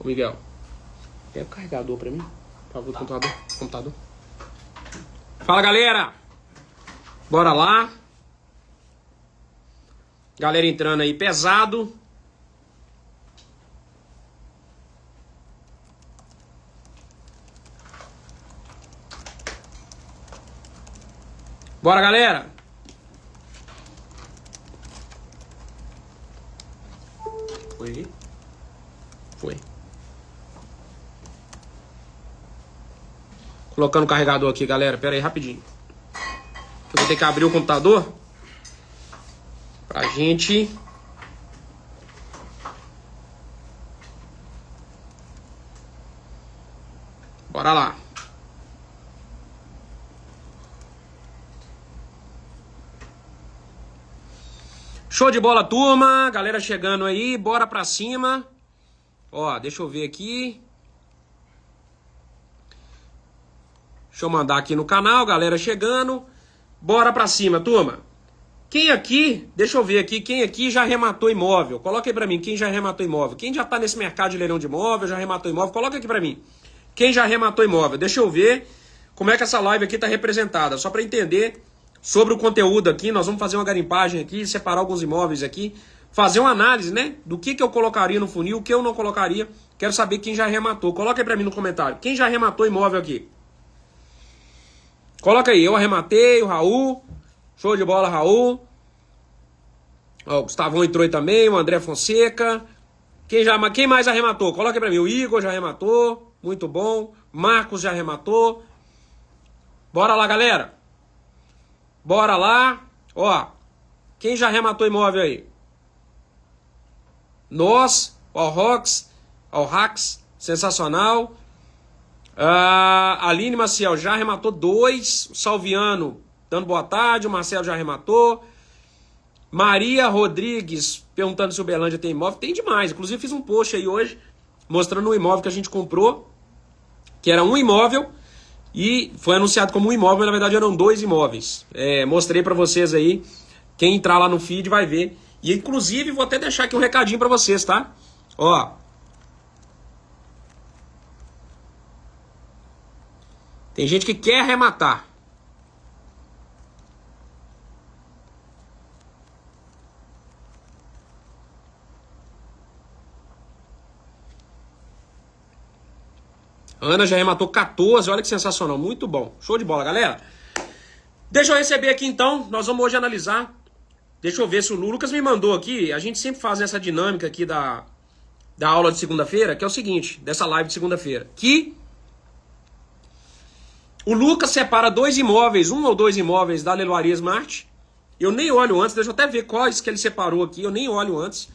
Miguel, pega o carregador pra mim. Por favor, computador. Fala, galera. Bora lá. Galera entrando aí pesado. Bora, galera. Foi aí? Foi. Colocando o carregador aqui, galera. Pera aí, rapidinho. Eu vou ter que abrir o computador pra gente... Bora lá. Show de bola, turma. Galera chegando aí. Bora pra cima. Ó, deixa eu ver aqui. Deixa eu mandar aqui no canal. Galera chegando. Bora pra cima, turma. Quem aqui, deixa eu ver aqui, quem aqui já arrematou imóvel? Coloca aí pra mim, quem já arrematou imóvel? Quem já tá nesse mercado de leilão de imóvel, já arrematou imóvel? Coloca aqui pra mim. Quem já arrematou imóvel? Deixa eu ver como é que essa live aqui tá representada. Só pra entender sobre o conteúdo aqui, nós vamos fazer uma garimpagem aqui, separar alguns imóveis aqui, fazer uma análise, né? Do que eu colocaria no funil, o que eu não colocaria. Quero saber quem já arrematou. Coloca aí pra mim no comentário. Quem já arrematou imóvel aqui? Coloca aí, eu arrematei, o Raul. Show de bola, Raul. Ó, o Gustavão entrou aí também, o André Fonseca. Quem mais arrematou? Coloca aí pra mim. O Igor já arrematou. Muito bom. Marcos já arrematou. Bora lá, galera. Bora lá. Ó, quem já arrematou imóvel aí? Nós, o Rax, sensacional. Aline Maciel já arrematou 2. O Salviano dando boa tarde. O Marcelo já arrematou. Maria Rodrigues perguntando se o Uberlândia tem imóvel. Tem demais. Inclusive fiz um post aí hoje mostrando um imóvel que a gente comprou, que era um imóvel e foi anunciado como um imóvel, mas na verdade eram 2 imóveis. Mostrei pra vocês aí. Quem entrar lá no feed vai ver. E inclusive vou até deixar aqui um recadinho pra vocês, tá? Ó. Tem gente que quer arrematar. Ana já arrematou 14, olha que sensacional, muito bom. Show de bola, galera. Deixa eu receber aqui então, nós vamos hoje analisar. Deixa eu ver se o Lucas me mandou aqui. A gente sempre faz essa dinâmica aqui da aula de segunda-feira, que é o seguinte, dessa live de segunda-feira. Que o Lucas separa 2 imóveis, 1 ou 2 imóveis da Leiloaria Smart. Eu nem olho antes, deixa eu até ver quais que ele separou aqui, eu nem olho antes.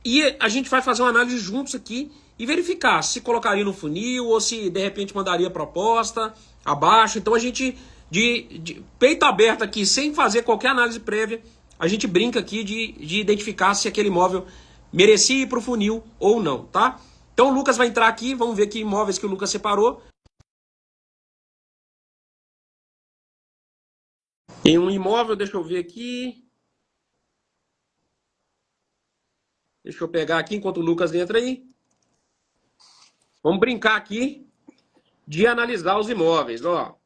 E a gente vai fazer uma análise juntos aqui e verificar se colocaria no funil ou se de repente mandaria proposta abaixo. Então a gente, de peito aberto aqui, sem fazer qualquer análise prévia, a gente brinca aqui de identificar se aquele imóvel merecia ir para o funil ou não, tá? Então o Lucas vai entrar aqui, vamos ver que imóveis que o Lucas separou. Tem um imóvel, deixa eu ver aqui. Deixa eu pegar aqui enquanto o Lucas entra aí. Vamos brincar aqui de analisar os imóveis, ó.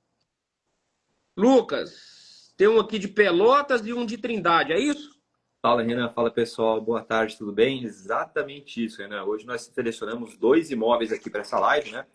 Lucas, tem um aqui de Pelotas e um de Trindade, é isso? Fala, Renan. Fala, pessoal. Boa tarde, tudo bem? Exatamente isso, Renan. Hoje nós selecionamos 2 imóveis aqui para essa live, né?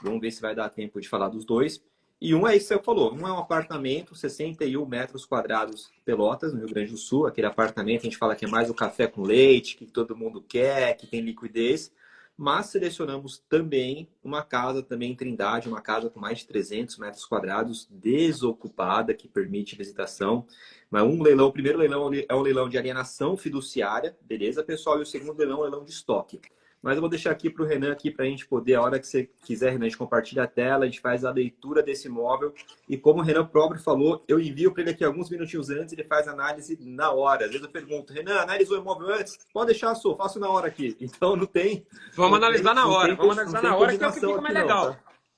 Vamos ver se vai dar tempo de falar dos 2. E um é isso que você falou. Um é um apartamento, 61 metros quadrados, Pelotas, no Rio Grande do Sul. Aquele apartamento, a gente fala que é mais o café com leite, que todo mundo quer, que tem liquidez. Mas selecionamos também uma casa também em Trindade, uma casa com mais de 300 metros quadrados, desocupada, que permite visitação. Mas um leilão, o primeiro leilão é um leilão de alienação fiduciária, beleza, pessoal? E o segundo leilão é um leilão de estoque. Mas eu vou deixar aqui para o Renan, aqui para a gente poder, a hora que você quiser, Renan, a gente compartilha a tela, a gente faz a leitura desse imóvel. E como o Renan próprio falou, eu envio para ele aqui alguns minutinhos antes, ele faz análise na hora. Às vezes eu pergunto, Renan, analisou o imóvel antes? Pode deixar, sou, faço na hora aqui. Então não tem... Vamos analisar na hora, vamos analisar na hora, que é o que fica mais legal.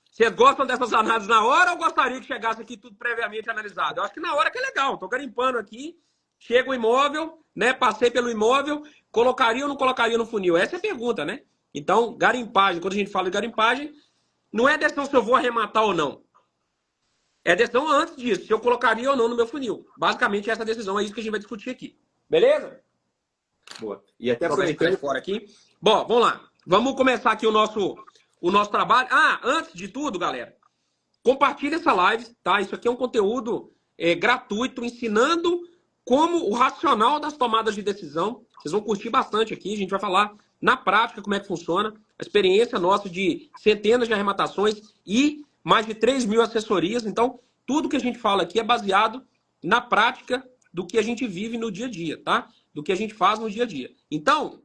Vocês gostam dessas análises na hora ou gostaria que chegasse aqui tudo previamente analisado? Eu acho que na hora que é legal. Tô garimpando aqui, chega o imóvel, né? Passei pelo imóvel, colocaria ou não colocaria no funil? Essa é a pergunta, né? Então, garimpagem, quando a gente fala de garimpagem, não é decisão se eu vou arrematar ou não. É decisão antes disso, se eu colocaria ou não no meu funil. Basicamente, essa decisão é isso que a gente vai discutir aqui. Beleza? Boa. E até Vou jogar esse aproveitando. fora aqui. Bom, vamos lá. Vamos começar aqui o nosso trabalho. Ah, antes de tudo, galera, compartilha essa live, tá? Isso aqui é um conteúdo gratuito, ensinando como o racional das tomadas de decisão. Vocês vão curtir bastante aqui. A gente vai falar na prática como é que funciona. A experiência nossa de centenas de arrematações e mais de 3.000 assessorias. Então, tudo que a gente fala aqui é baseado na prática do que a gente vive no dia a dia, tá? Do que a gente faz no dia a dia. Então,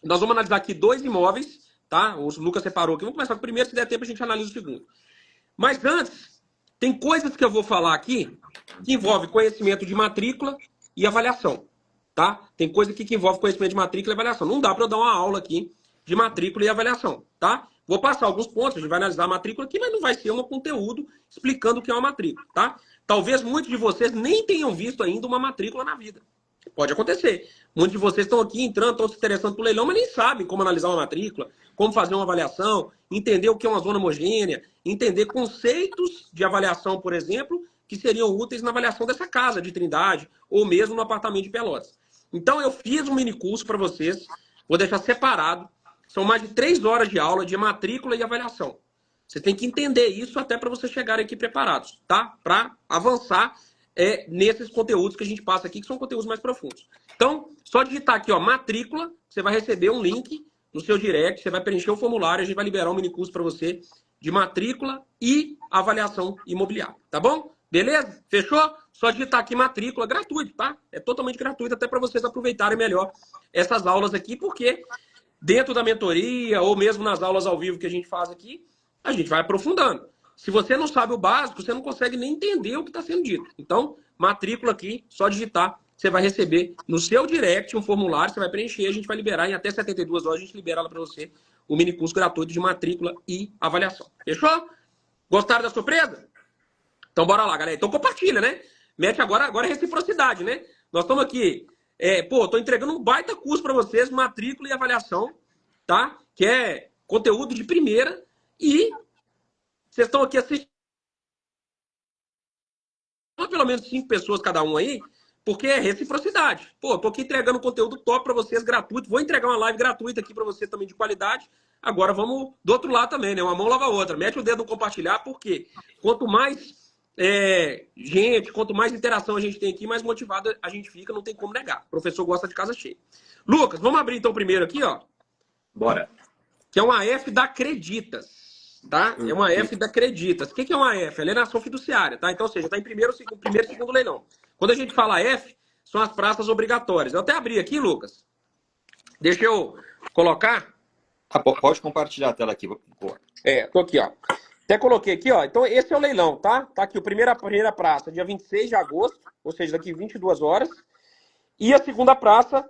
nós vamos analisar aqui 2 imóveis, tá? O Lucas separou aqui. Vamos começar com o primeiro, se der tempo a gente analisa o segundo. Mas antes, tem coisas que eu vou falar aqui que envolve conhecimento de matrícula e avaliação, tá? Tem coisa aqui que envolve conhecimento de matrícula e avaliação. Não dá para eu dar uma aula aqui de matrícula e avaliação, tá? Vou passar alguns pontos, a gente vai analisar a matrícula aqui, mas não vai ser um conteúdo explicando o que é uma matrícula, tá? Talvez muitos de vocês nem tenham visto ainda uma matrícula na vida. Pode acontecer. Muitos de vocês estão aqui entrando, estão se interessando por leilão, mas nem sabem como analisar uma matrícula, como fazer uma avaliação, entender o que é uma zona homogênea, entender conceitos de avaliação, por exemplo, que seriam úteis na avaliação dessa casa de Trindade ou mesmo no apartamento de Pelotas. Então, eu fiz um mini curso para vocês, vou deixar separado. São mais de 3 horas de aula de matrícula e avaliação. Você tem que entender isso até para vocês chegarem aqui preparados, tá? Para avançar nesses conteúdos que a gente passa aqui, que são conteúdos mais profundos. Então, só digitar aqui, ó, matrícula, você vai receber um link no seu direct, você vai preencher o formulário, a gente vai liberar um mini curso para você de matrícula e avaliação imobiliária, tá bom? Beleza? Fechou? Só digitar aqui matrícula, gratuito, tá? É totalmente gratuito, até para vocês aproveitarem melhor essas aulas aqui, porque dentro da mentoria ou mesmo nas aulas ao vivo que a gente faz aqui, a gente vai aprofundando. Se você não sabe o básico, você não consegue nem entender o que está sendo dito. Então, matrícula aqui, só digitar, você vai receber no seu direct um formulário, você vai preencher, a gente vai liberar em até 72 horas, a gente libera lá para você o mini curso gratuito de matrícula e avaliação. Fechou? Gostaram da surpresa? Então, bora lá, galera. Então, compartilha, né? Mete agora é reciprocidade, né? Nós estamos aqui, tô entregando um baita curso para vocês, matrícula e avaliação, tá? Que é conteúdo de primeira e vocês estão aqui assistindo pelo menos 5 pessoas cada um aí, porque é reciprocidade. Pô, tô aqui entregando conteúdo top para vocês, gratuito. Vou entregar uma live gratuita aqui para você também de qualidade. Agora vamos do outro lado também, né? Uma mão lava a outra. Mete o dedo no compartilhar, porque quanto mais gente, quanto mais interação a gente tem aqui, mais motivado a gente fica, não tem como negar. O professor gosta de casa cheia. Lucas, vamos abrir então primeiro aqui, ó. Bora. Que é uma F da Acreditas. Tá? É uma F da Acreditas. O que é uma F? Alienação fiduciária, tá? Então, ou seja, está em primeiro e segundo leilão. Quando a gente fala F, são as praças obrigatórias. Eu até abri aqui, Lucas. Deixa eu colocar. Pode compartilhar a tela aqui. Boa. Tô aqui, ó. Até coloquei aqui, ó. Então, esse é o leilão, tá? Tá aqui, a primeira praça, dia 26 de agosto, ou seja, daqui 22 horas. E a segunda praça,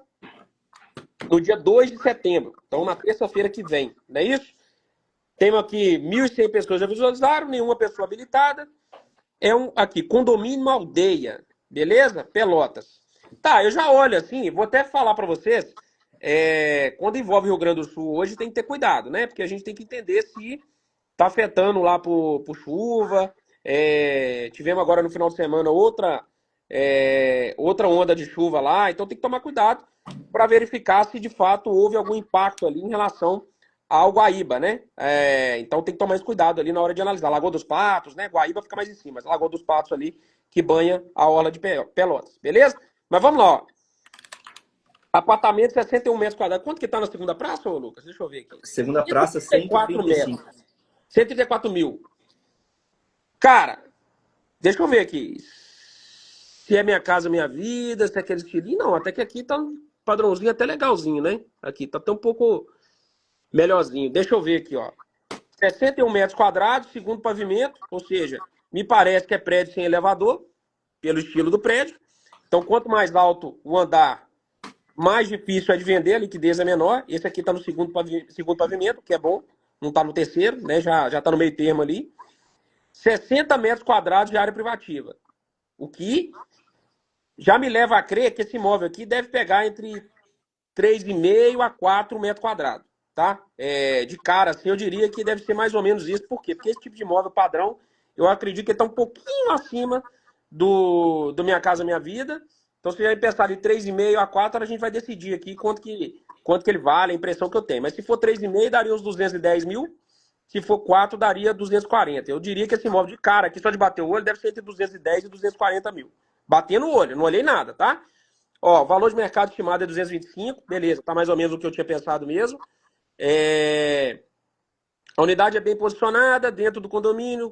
no dia 2 de setembro. Então, na terça-feira que vem. Não é isso? Temos aqui 1.100 pessoas já visualizaram, nenhuma pessoa habilitada. Aqui, condomínio aldeia. Beleza? Pelotas. Tá, eu já olho assim, vou até falar para vocês, quando envolve o Rio Grande do Sul hoje tem que ter cuidado, né? Porque a gente tem que entender se tá afetando lá por chuva. Tivemos agora no final de semana outra onda de chuva lá, então tem que tomar cuidado para verificar se de fato houve algum impacto ali em relação ao Guaíba, né? Então tem que tomar esse cuidado ali na hora de analisar. Lagoa dos Patos, né? Guaíba fica mais em cima, mas Lagoa dos Patos ali que banha a orla de Pelotas, beleza? Mas vamos lá, ó. Apartamento 61 metros quadrados. Quanto que tá na segunda praça, ô Lucas? Deixa eu ver aqui. Segunda praça, 134 135. metros. 134 mil. Cara, deixa eu ver aqui. Se é Minha Casa Minha Vida, se é aquele estilinho. Não, até que aqui tá um padrãozinho até legalzinho, né? Aqui tá até um pouco melhorzinho. Deixa eu ver aqui, ó. 61 metros quadrados, segundo pavimento, ou seja, me parece que é prédio sem elevador, pelo estilo do prédio. Então, quanto mais alto o andar, mais difícil é de vender, a liquidez é menor. Esse aqui está no segundo pavimento, que é bom, não está no terceiro, né? Já está no meio termo ali. 60 metros quadrados de área privativa. O que já me leva a crer que esse imóvel aqui deve pegar entre 3,5 a 4 metros quadrados. tá? De cara, assim, eu diria que deve ser mais ou menos isso. Por quê? Porque esse tipo de imóvel padrão, eu acredito que está um pouquinho acima do Minha Casa Minha Vida. Então, se a gente pensar de 3,5 a 4, a gente vai decidir aqui quanto que ele vale, a impressão que eu tenho. Mas se for 3,5, daria uns 210 mil. Se for 4, daria 240. Eu diria que esse imóvel de cara, aqui só de bater o olho, deve ser entre 210 e 240 mil. Batendo o olho, não olhei nada, tá? Ó, o valor de mercado estimado é 225, beleza, tá mais ou menos o que eu tinha pensado mesmo. A unidade é bem posicionada dentro do condomínio,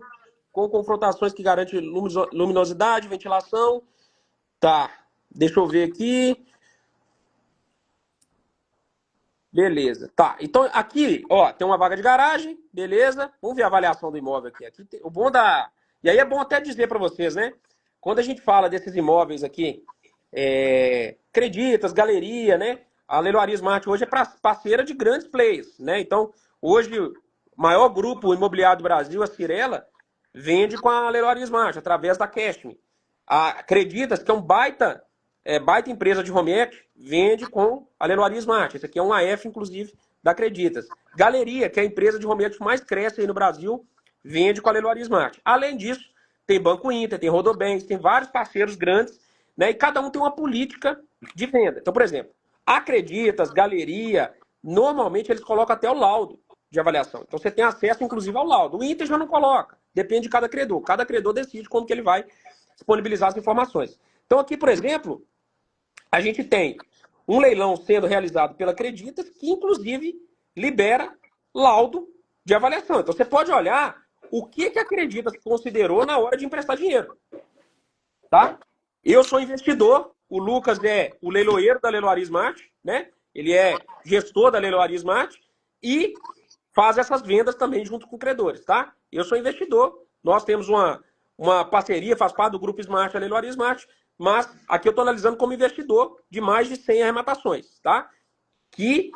com confrontações que garantem luminosidade, ventilação. Tá, deixa eu ver aqui. Beleza, tá. Então aqui, ó, tem uma vaga de garagem, beleza. Vamos ver a avaliação do imóvel aqui. O bom da. E aí é bom até dizer para vocês, né? Quando a gente fala desses imóveis aqui, Creditas, Galeria, né? A Leiloaria Smart hoje é parceira de grandes players, né? Então, hoje, o maior grupo imobiliário do Brasil, a Cirela, vende com a Leiloaria Smart, através da Cashme. A Creditas, que é baita empresa de home equity, vende com a Leiloaria Smart. Esse aqui é um AF, inclusive, da Creditas. Galeria, que é a empresa de home equity que mais cresce aí no Brasil, vende com a Leiloaria Smart. Além disso, tem Banco Inter, tem Rodobanks, tem vários parceiros grandes, né? E cada um tem uma política de venda. Então, por exemplo, Acreditas, Galeria, normalmente eles colocam até o laudo de avaliação. Então você tem acesso, inclusive, ao laudo. O Inter já não coloca. Depende de cada credor. Cada credor decide como que ele vai disponibilizar as informações. Então aqui, por exemplo, a gente tem um leilão sendo realizado pela Creditas, que inclusive libera laudo de avaliação. Então você pode olhar o que a Creditas considerou na hora de emprestar dinheiro. Tá? Eu sou investidor, o Lucas é o leiloeiro da Leiloaria Smart, né? Ele é gestor da Leiloaria Smart e faz essas vendas também junto com credores, tá? Eu sou investidor, nós temos uma parceria, faz parte do Grupo Smart, a Leiloaria Smart, mas aqui eu estou analisando como investidor de mais de 100 arrematações, tá? Que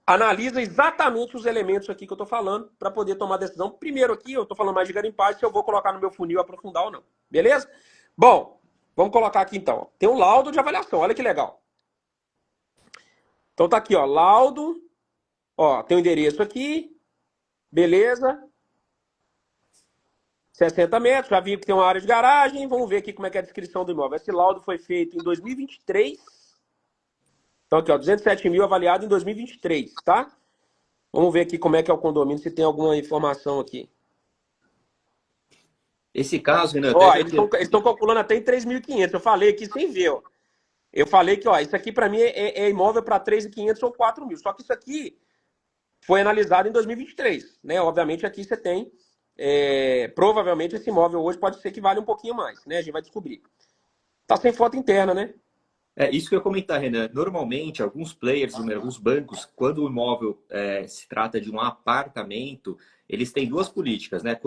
analisa exatamente os elementos aqui que eu estou falando para poder tomar decisão. Primeiro aqui, eu estou falando mais de garimpagem, se eu vou colocar no meu funil aprofundar ou não, beleza? Bom, vamos colocar aqui então. Tem um laudo de avaliação, olha que legal. Então tá aqui, ó, laudo. Ó, tem o endereço aqui. Beleza. 60 metros, já vi que tem uma área de garagem. Vamos ver aqui como é que é a descrição do imóvel. Esse laudo foi feito em 2023. Então aqui, ó, 207 mil avaliado em 2023, tá? Vamos ver aqui como é que é o condomínio, se tem alguma informação aqui. Esse caso, Renan, ó, eles estão calculando até em 3.500. Eu falei aqui sem ver, ó. Eu falei que, ó, isso aqui para mim é imóvel para 3.500 ou 4 mil. Só que isso aqui foi analisado em 2023, né? Obviamente aqui você tem, provavelmente esse imóvel hoje pode ser que vale um pouquinho mais, né? A gente vai descobrir. Tá sem foto interna, né? É isso que eu ia comentar, Renan. Normalmente, alguns players, alguns bancos, quando o imóvel se trata de um apartamento, eles têm duas políticas, né?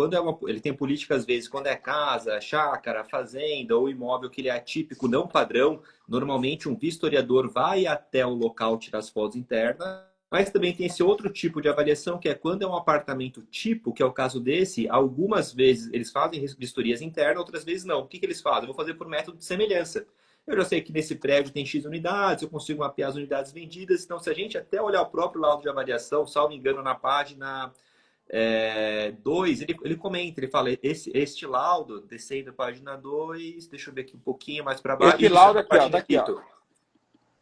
Ele tem política, às vezes, quando é casa, chácara, fazenda ou imóvel que ele é atípico, não padrão. Normalmente, um vistoriador vai até o local tirar as fotos internas, mas também tem esse outro tipo de avaliação, que é quando é um apartamento tipo, que é o caso desse, algumas vezes eles fazem vistorias internas, outras vezes não. O que eles fazem? Eu vou fazer por método de semelhança. Eu já sei que nesse prédio tem X unidades, eu consigo mapear as unidades vendidas. Então, se a gente até olhar o próprio laudo de avaliação, salvo engano, na página 2, ele comenta, ele fala, este laudo, descendo a página 2, deixa eu ver aqui um pouquinho mais para baixo. Esse laudo aqui, ó, daqui, ó.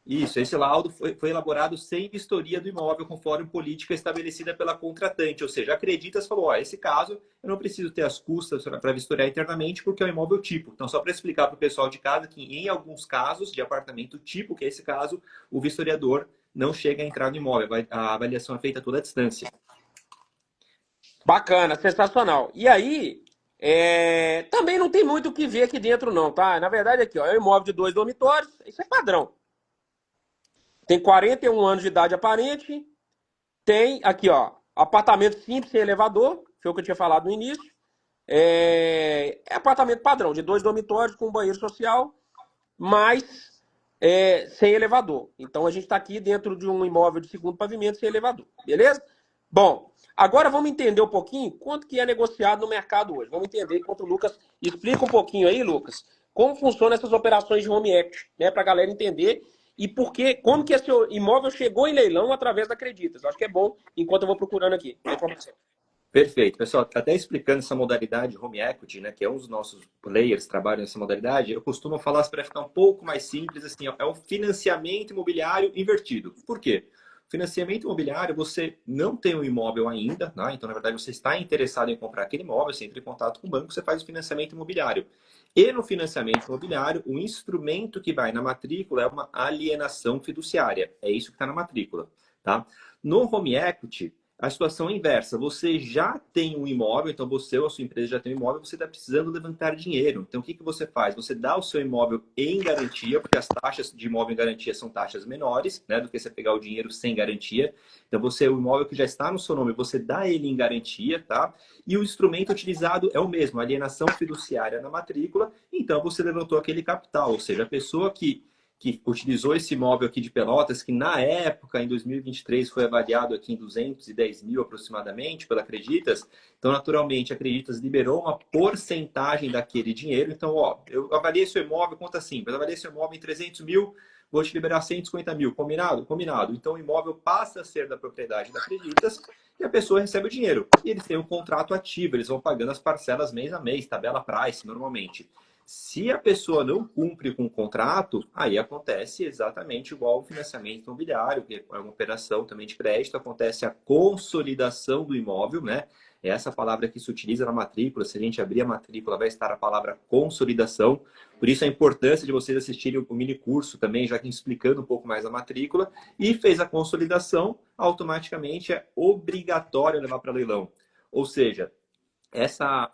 Isso, esse laudo foi elaborado sem vistoria do imóvel, conforme política estabelecida pela contratante. Ou seja, a Creditas falou, ó, esse caso eu não preciso ter as custas para vistoriar internamente, porque é um imóvel tipo. Então, só para explicar para o pessoal de casa que em alguns casos de apartamento tipo, que é esse caso, o vistoriador não chega a entrar no imóvel. A avaliação é feita a toda a distância. Bacana, sensacional. E aí, também não tem muito o que ver aqui dentro não, tá? Na verdade aqui, ó, é um imóvel de 2 dormitórios, isso é padrão. Tem 41 anos de idade aparente. Tem aqui, ó, apartamento simples sem elevador, foi o que eu tinha falado no início. É apartamento padrão, de 2 dormitórios com banheiro social, mas sem elevador. Então a gente está aqui dentro de um imóvel de segundo pavimento sem elevador, beleza? Bom, agora vamos entender um pouquinho quanto que é negociado no mercado hoje. Vamos entender enquanto o Lucas explica um pouquinho aí, Lucas, como funcionam essas operações de home equity, né, para a galera entender e como que esse imóvel chegou em leilão através da Acreditas. Eu acho que é bom, enquanto eu vou procurando aqui a informação. Perfeito. Pessoal, até explicando essa modalidade home equity, né, que é um dos nossos players que trabalham nessa modalidade, eu costumo falar para ficar um pouco mais simples, assim, ó, é um financiamento imobiliário invertido. Por quê? Financiamento imobiliário, você não tem um imóvel ainda, né? Então, na verdade, você está interessado em comprar aquele imóvel, você entra em contato com o banco, você faz o financiamento imobiliário. E no financiamento imobiliário, o instrumento que vai na matrícula é uma alienação fiduciária. É isso que está na matrícula, tá? No home equity, a situação é inversa. Você já tem um imóvel, então você ou a sua empresa já tem um imóvel, você está precisando levantar dinheiro. Então, o que você faz? Você dá o seu imóvel em garantia, porque as taxas de imóvel em garantia são taxas menores, né, do que você pegar o dinheiro sem garantia. Então, o imóvel que já está no seu nome, você dá ele em garantia, tá? E o instrumento utilizado é o mesmo, alienação fiduciária na matrícula. Então, você levantou aquele capital, ou seja, a pessoa que utilizou esse imóvel aqui de Pelotas, que na época, em 2023, foi avaliado aqui em 210 mil aproximadamente pela Acreditas. Então, naturalmente, a Acreditas liberou uma porcentagem daquele dinheiro. Então, ó, eu avaliei seu imóvel, conta simples, eu avaliei seu imóvel em 300 mil, vou te liberar 150 mil. Combinado? Combinado. Então, o imóvel passa a ser da propriedade da Acreditas e a pessoa recebe o dinheiro. E eles têm um contrato ativo, eles vão pagando as parcelas mês a mês, tabela price, normalmente. Se a pessoa não cumpre com o contrato, aí acontece exatamente igual ao financiamento imobiliário, que é uma operação também de crédito, acontece a consolidação do imóvel, né? É essa palavra que se utiliza na matrícula. Se a gente abrir a matrícula, vai estar a palavra consolidação. Por isso a importância de vocês assistirem o mini curso também, já que explicando um pouco mais a matrícula. E fez a consolidação, automaticamente é obrigatório levar para leilão. Ou seja,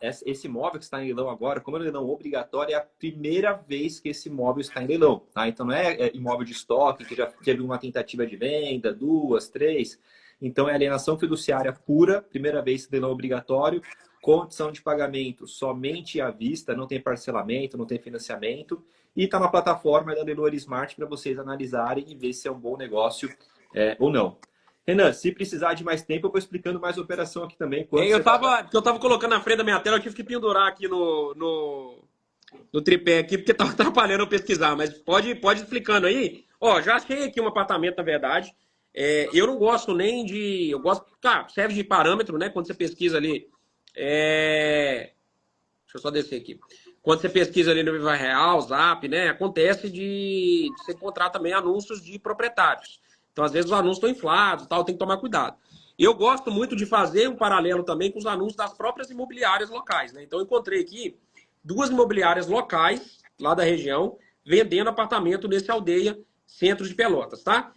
esse imóvel que está em leilão agora, como é um leilão obrigatório, é a primeira vez que esse imóvel está em leilão. Tá? Então, não é imóvel de estoque, que já teve uma tentativa de venda, 2, 3. Então, é alienação fiduciária pura, primeira vez que leilão obrigatório, condição de pagamento somente à vista, não tem parcelamento, não tem financiamento. E está na plataforma da Leilor Smart para vocês analisarem e ver se é um bom negócio ou não. Renan, se precisar de mais tempo, eu vou explicando mais a operação aqui também. Eu tava colocando na frente da minha tela, eu tive que pendurar aqui no tripé aqui, porque tava atrapalhando eu pesquisar, mas pode ir explicando aí. Ó, já achei aqui um apartamento, na verdade. Eu não gosto nem de. Eu gosto. Cara, serve de parâmetro, né? Quando você pesquisa ali. Deixa eu só descer aqui. Quando você pesquisa ali no Viva Real, Zap, né? Acontece de você encontrar também anúncios de proprietários. Então, às vezes, os anúncios estão inflados, tal, tem que tomar cuidado. Eu gosto muito de fazer um paralelo também com os anúncios das próprias imobiliárias locais, né? Então, eu encontrei aqui 2 imobiliárias locais, lá da região, vendendo apartamento nesse Aldeia, centro de Pelotas, tá?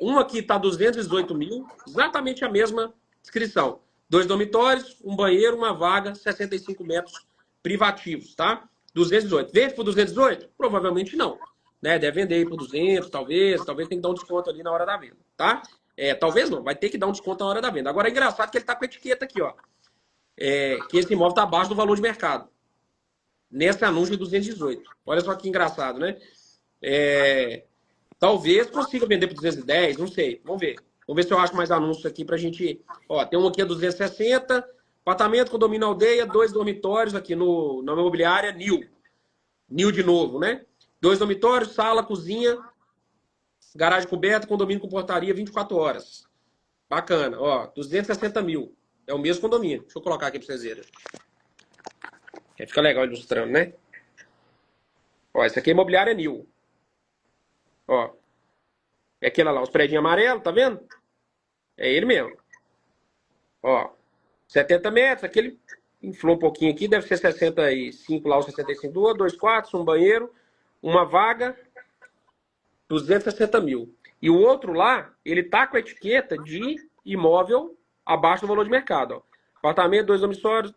Uma aqui está 218 mil, exatamente a mesma descrição. 2 dormitórios, um banheiro, uma vaga, 65 metros privativos, tá? 218. Vende por 218? Provavelmente não. Né? Deve vender por 200, talvez tem que dar um desconto ali na hora da venda, tá? Talvez não, vai ter que dar um desconto na hora da venda. Agora é engraçado que ele tá com a etiqueta aqui, ó. Que esse imóvel tá abaixo do valor de mercado. Nesse anúncio de 218. Olha só que engraçado, né? Talvez consiga vender por 210, não sei. Vamos ver. Vamos ver se eu acho mais anúncios aqui pra gente. Ó, tem um aqui a 260. Apartamento, condomínio aldeia, 2 dormitórios aqui na imobiliária Nil. Nil de novo, né? 2 dormitórios, sala, cozinha, garagem coberta, condomínio com portaria 24 horas. Bacana. Ó, 260 mil. É o mesmo condomínio. Deixa eu colocar aqui pra vocês verem. Fica legal ilustrando, né? Ó, esse aqui é imobiliária Nil. Ó. É aquele lá, os prédios amarelos, tá vendo? É ele mesmo. Ó. 70 metros, aquele inflou um pouquinho aqui, deve ser 65 lá, os 65, 2 quartos, um banheiro, uma vaga, 260 mil. E o outro lá, ele tá com a etiqueta de imóvel abaixo do valor de mercado. Ó. Apartamento, 2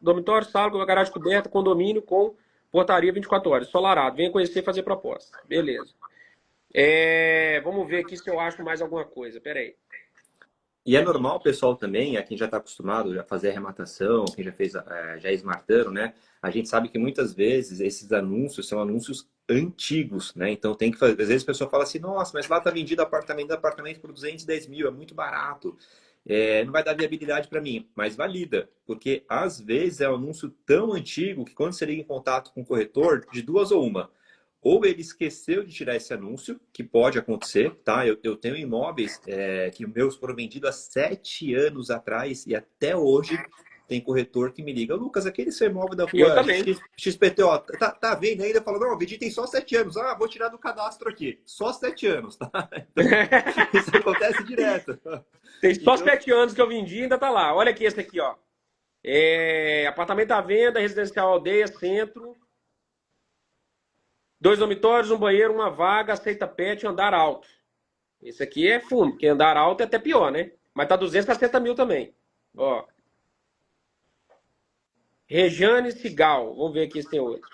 dormitórios, sala, garagem coberta, condomínio com portaria 24 horas, solarado. Venha conhecer e fazer proposta. Beleza. Vamos ver aqui se eu acho mais alguma coisa. Pera aí. E é normal, pessoal, também, quem já está acostumado a fazer arrematação, quem já fez, já é smartando, né? A gente sabe que muitas vezes esses anúncios são anúncios antigos, né? Então tem que fazer. Às vezes a pessoa fala assim, nossa, mas lá está vendido apartamento por 210 mil, é muito barato. Não vai dar viabilidade para mim, mas valida, porque às vezes é um anúncio tão antigo que quando você liga em contato com o corretor, de duas ou uma. ou ele esqueceu de tirar esse anúncio, que pode acontecer, tá? Eu tenho imóveis que meus foram vendidos há 7 anos atrás e até hoje tem corretor que me liga: Lucas, aquele seu imóvel da E eu rua também. XPTO, tá vendo ainda? Fala: não, vendi tem só 7 anos. Ah, vou tirar do cadastro aqui. Só 7 anos, tá? Então, isso acontece direto. Tem só Então, 7 anos que eu vendi e ainda tá lá. Olha aqui esse aqui, ó. Apartamento à venda, residencial aldeia, centro. 2 dormitórios, um banheiro, uma vaga, aceita pet, andar alto. Esse aqui é fundo, porque andar alto é até pior, né? Mas tá 260 mil também. Ó. Rejane Cigal. Vamos ver aqui se tem outro.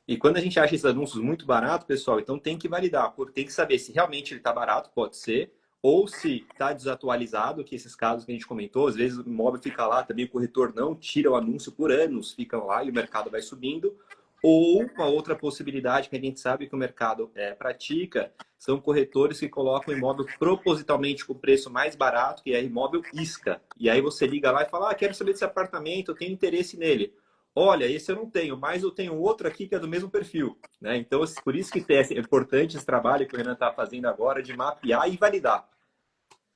e quando a gente acha esses anúncios muito baratos, pessoal, então tem que validar, porque tem que saber se realmente ele está barato, pode ser, ou se está desatualizado, que esses casos que a gente comentou, às vezes o imóvel fica lá, também o corretor não tira o anúncio por anos, fica lá e o mercado vai subindo. Ou uma outra possibilidade que a gente sabe que o mercado pratica, são corretores que colocam o imóvel propositalmente com o preço mais barato, que é imóvel isca. E aí você liga lá e fala: quero saber desse apartamento, eu tenho interesse nele. Olha, esse eu não tenho, mas eu tenho outro aqui que é do mesmo perfil. Né? Então, por isso que é importante esse trabalho que o Renan está fazendo agora de mapear e validar.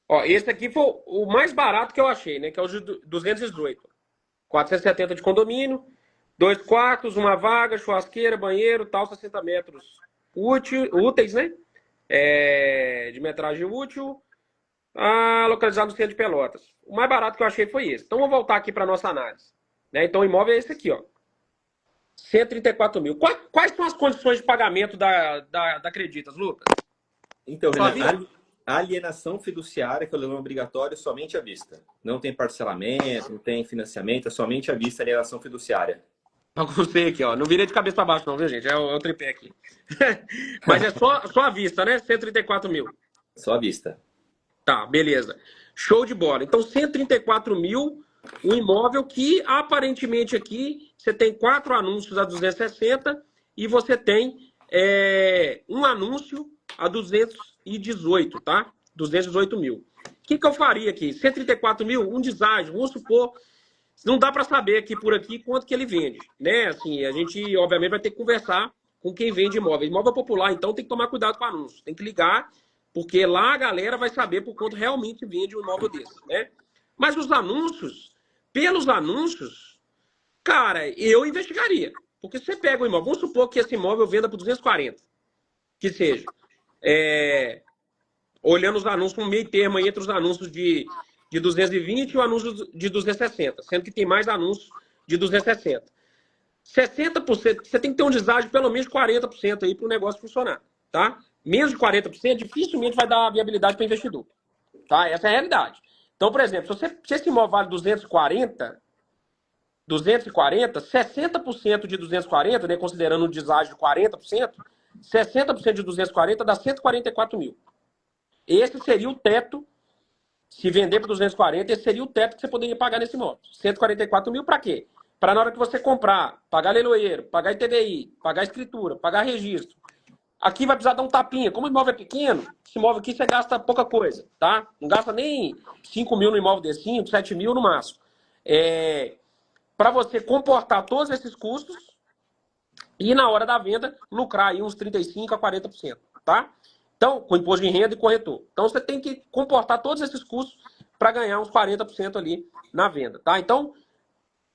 Ó, esse aqui foi o mais barato que eu achei, né? Que é o de 218. 470 de condomínio, 2 quartos, uma vaga, churrasqueira, banheiro, tal, 60 metros úteis, né? De metragem útil, localizado no centro de Pelotas. O mais barato que eu achei foi esse. Então, vou voltar aqui para nossa análise. Né? Então, o imóvel é esse aqui, ó. 134 mil. Quais são as condições de pagamento da Creditas, Lucas? Então, Só Renan, a alienação fiduciária, que é o leilão obrigatório, somente à vista. Não tem parcelamento, não tem financiamento, é somente à vista a alienação fiduciária. Baguncei aqui, ó. Não virei de cabeça para baixo, não, viu, gente? É o tripé aqui. Mas é só a vista, né? 134 mil. Só à vista. Tá, beleza. Show de bola. Então, 134 mil, um imóvel que aparentemente aqui você tem 4 anúncios a 260 e você tem um anúncio a 218, tá? 218 mil. O que eu faria aqui? 134 mil, um deságio, vamos supor. Não dá para saber aqui por aqui quanto que ele vende, né? Assim, a gente obviamente vai ter que conversar com quem vende imóvel. Imóvel popular, então, tem que tomar cuidado com anúncios. Tem que ligar, porque lá a galera vai saber por quanto realmente vende um imóvel desse, né? Mas os anúncios, pelos anúncios, cara, eu investigaria. Porque se você pega o imóvel, vamos supor que esse imóvel venda por 240, que seja. Olhando os anúncios, um meio termo aí entre os anúncios de 220 e o anúncio de 260, sendo que tem mais anúncios de 260. 60%, você tem que ter um deságio de pelo menos 40% aí para o negócio funcionar, tá? Menos de 40% dificilmente vai dar viabilidade para o investidor, tá? Essa é a realidade. Então, por exemplo, se esse imóvel vale 240, 60% de 240, né, considerando um deságio de 40%, 60% de 240 dá 144 mil. Esse seria o teto. Se vender por 240, esse seria o teto que você poderia pagar nesse imóvel. 144 mil para quê? Para na hora que você comprar, pagar leiloeiro, pagar ITBI, pagar escritura, pagar registro. Aqui vai precisar dar um tapinha. Como o imóvel é pequeno, esse imóvel aqui você gasta pouca coisa, tá? Não gasta nem 5 mil no imóvel de 5, 7 mil no máximo. Para você comportar todos esses custos e na hora da venda lucrar aí uns 35% a 40%, tá? Então, com imposto de renda e corretor. Então, você tem que comportar todos esses custos para ganhar uns 40% ali na venda, tá? Então,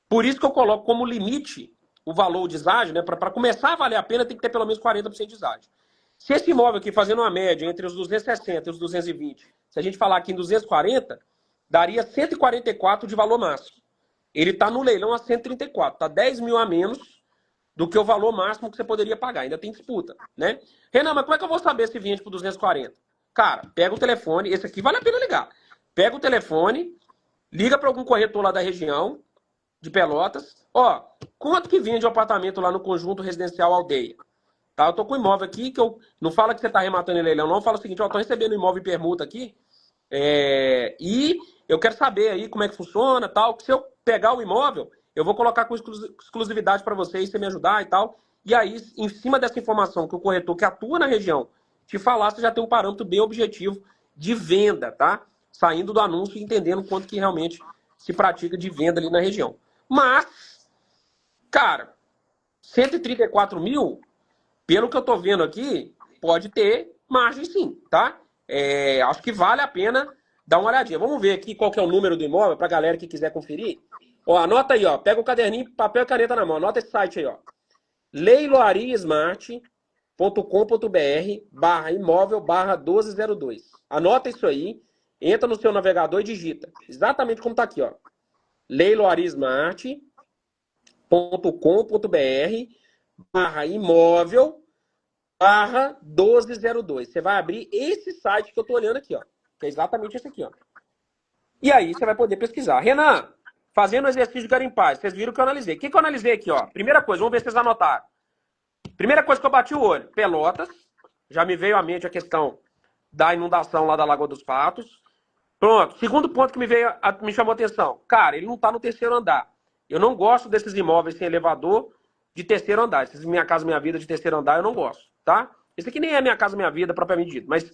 por isso que eu coloco como limite o valor de deságio, né? Para começar a valer a pena, tem que ter pelo menos 40% de deságio. Se esse imóvel aqui, fazendo uma média entre os 260 e os 220, se a gente falar aqui em 240, daria 144 de valor máximo. Ele está no leilão a 134, está 10 mil a menos do que o valor máximo que você poderia pagar. Ainda tem disputa, né? Renan, mas como é que eu vou saber se vende por 240? Cara, pega o telefone, esse aqui vale a pena ligar. Pega o telefone, liga para algum corretor lá da região, de Pelotas. Ó, quanto que vende o apartamento lá no conjunto residencial Aldeia? Tá? Eu tô com um imóvel aqui que eu não fala que você tá rematando em leilão, não. Fala o seguinte, ó, tô recebendo imóvel em permuta aqui e eu quero saber aí como é que funciona, tal. Que se eu pegar o imóvel, eu vou colocar com exclusividade para vocês, você me ajudar e tal. E aí, em cima dessa informação que o corretor que atua na região te falar, você já tem um parâmetro bem objetivo de venda, tá? Saindo do anúncio e entendendo quanto que realmente se pratica de venda ali na região. Mas, cara, 134 mil Pelo que eu tô vendo aqui, pode ter margem sim, tá? Acho que vale a pena dar uma olhadinha. Vamos ver aqui qual que é o número do imóvel pra galera que quiser conferir. Ó, anota aí, ó. Pega o caderninho, papel e caneta na mão. Anota esse site aí, ó. leiloariasmart.com.br/imóvel/1202. Anota isso aí, entra no seu navegador e digita. Exatamente como tá aqui, ó. leiloariasmart.com.br/imóvel/1202. Você vai abrir esse site que eu tô olhando aqui, ó. Que é exatamente esse aqui, ó. E aí você vai poder pesquisar. Renan, fazendo o exercício de garimpagem, vocês viram que eu analisei. O que eu analisei aqui, ó? Primeira coisa, vamos ver se vocês anotaram. Primeira coisa que eu bati o olho, Pelotas. Já me veio à mente a questão da inundação lá da Lagoa dos Patos. Pronto. Segundo ponto que me chamou a atenção. Cara, ele não está no terceiro andar. Eu não gosto desses imóveis sem elevador de terceiro andar. Esses Minha Casa Minha Vida de terceiro andar eu não gosto, tá? Esse aqui nem é Minha Casa Minha Vida propriamente dito. Mas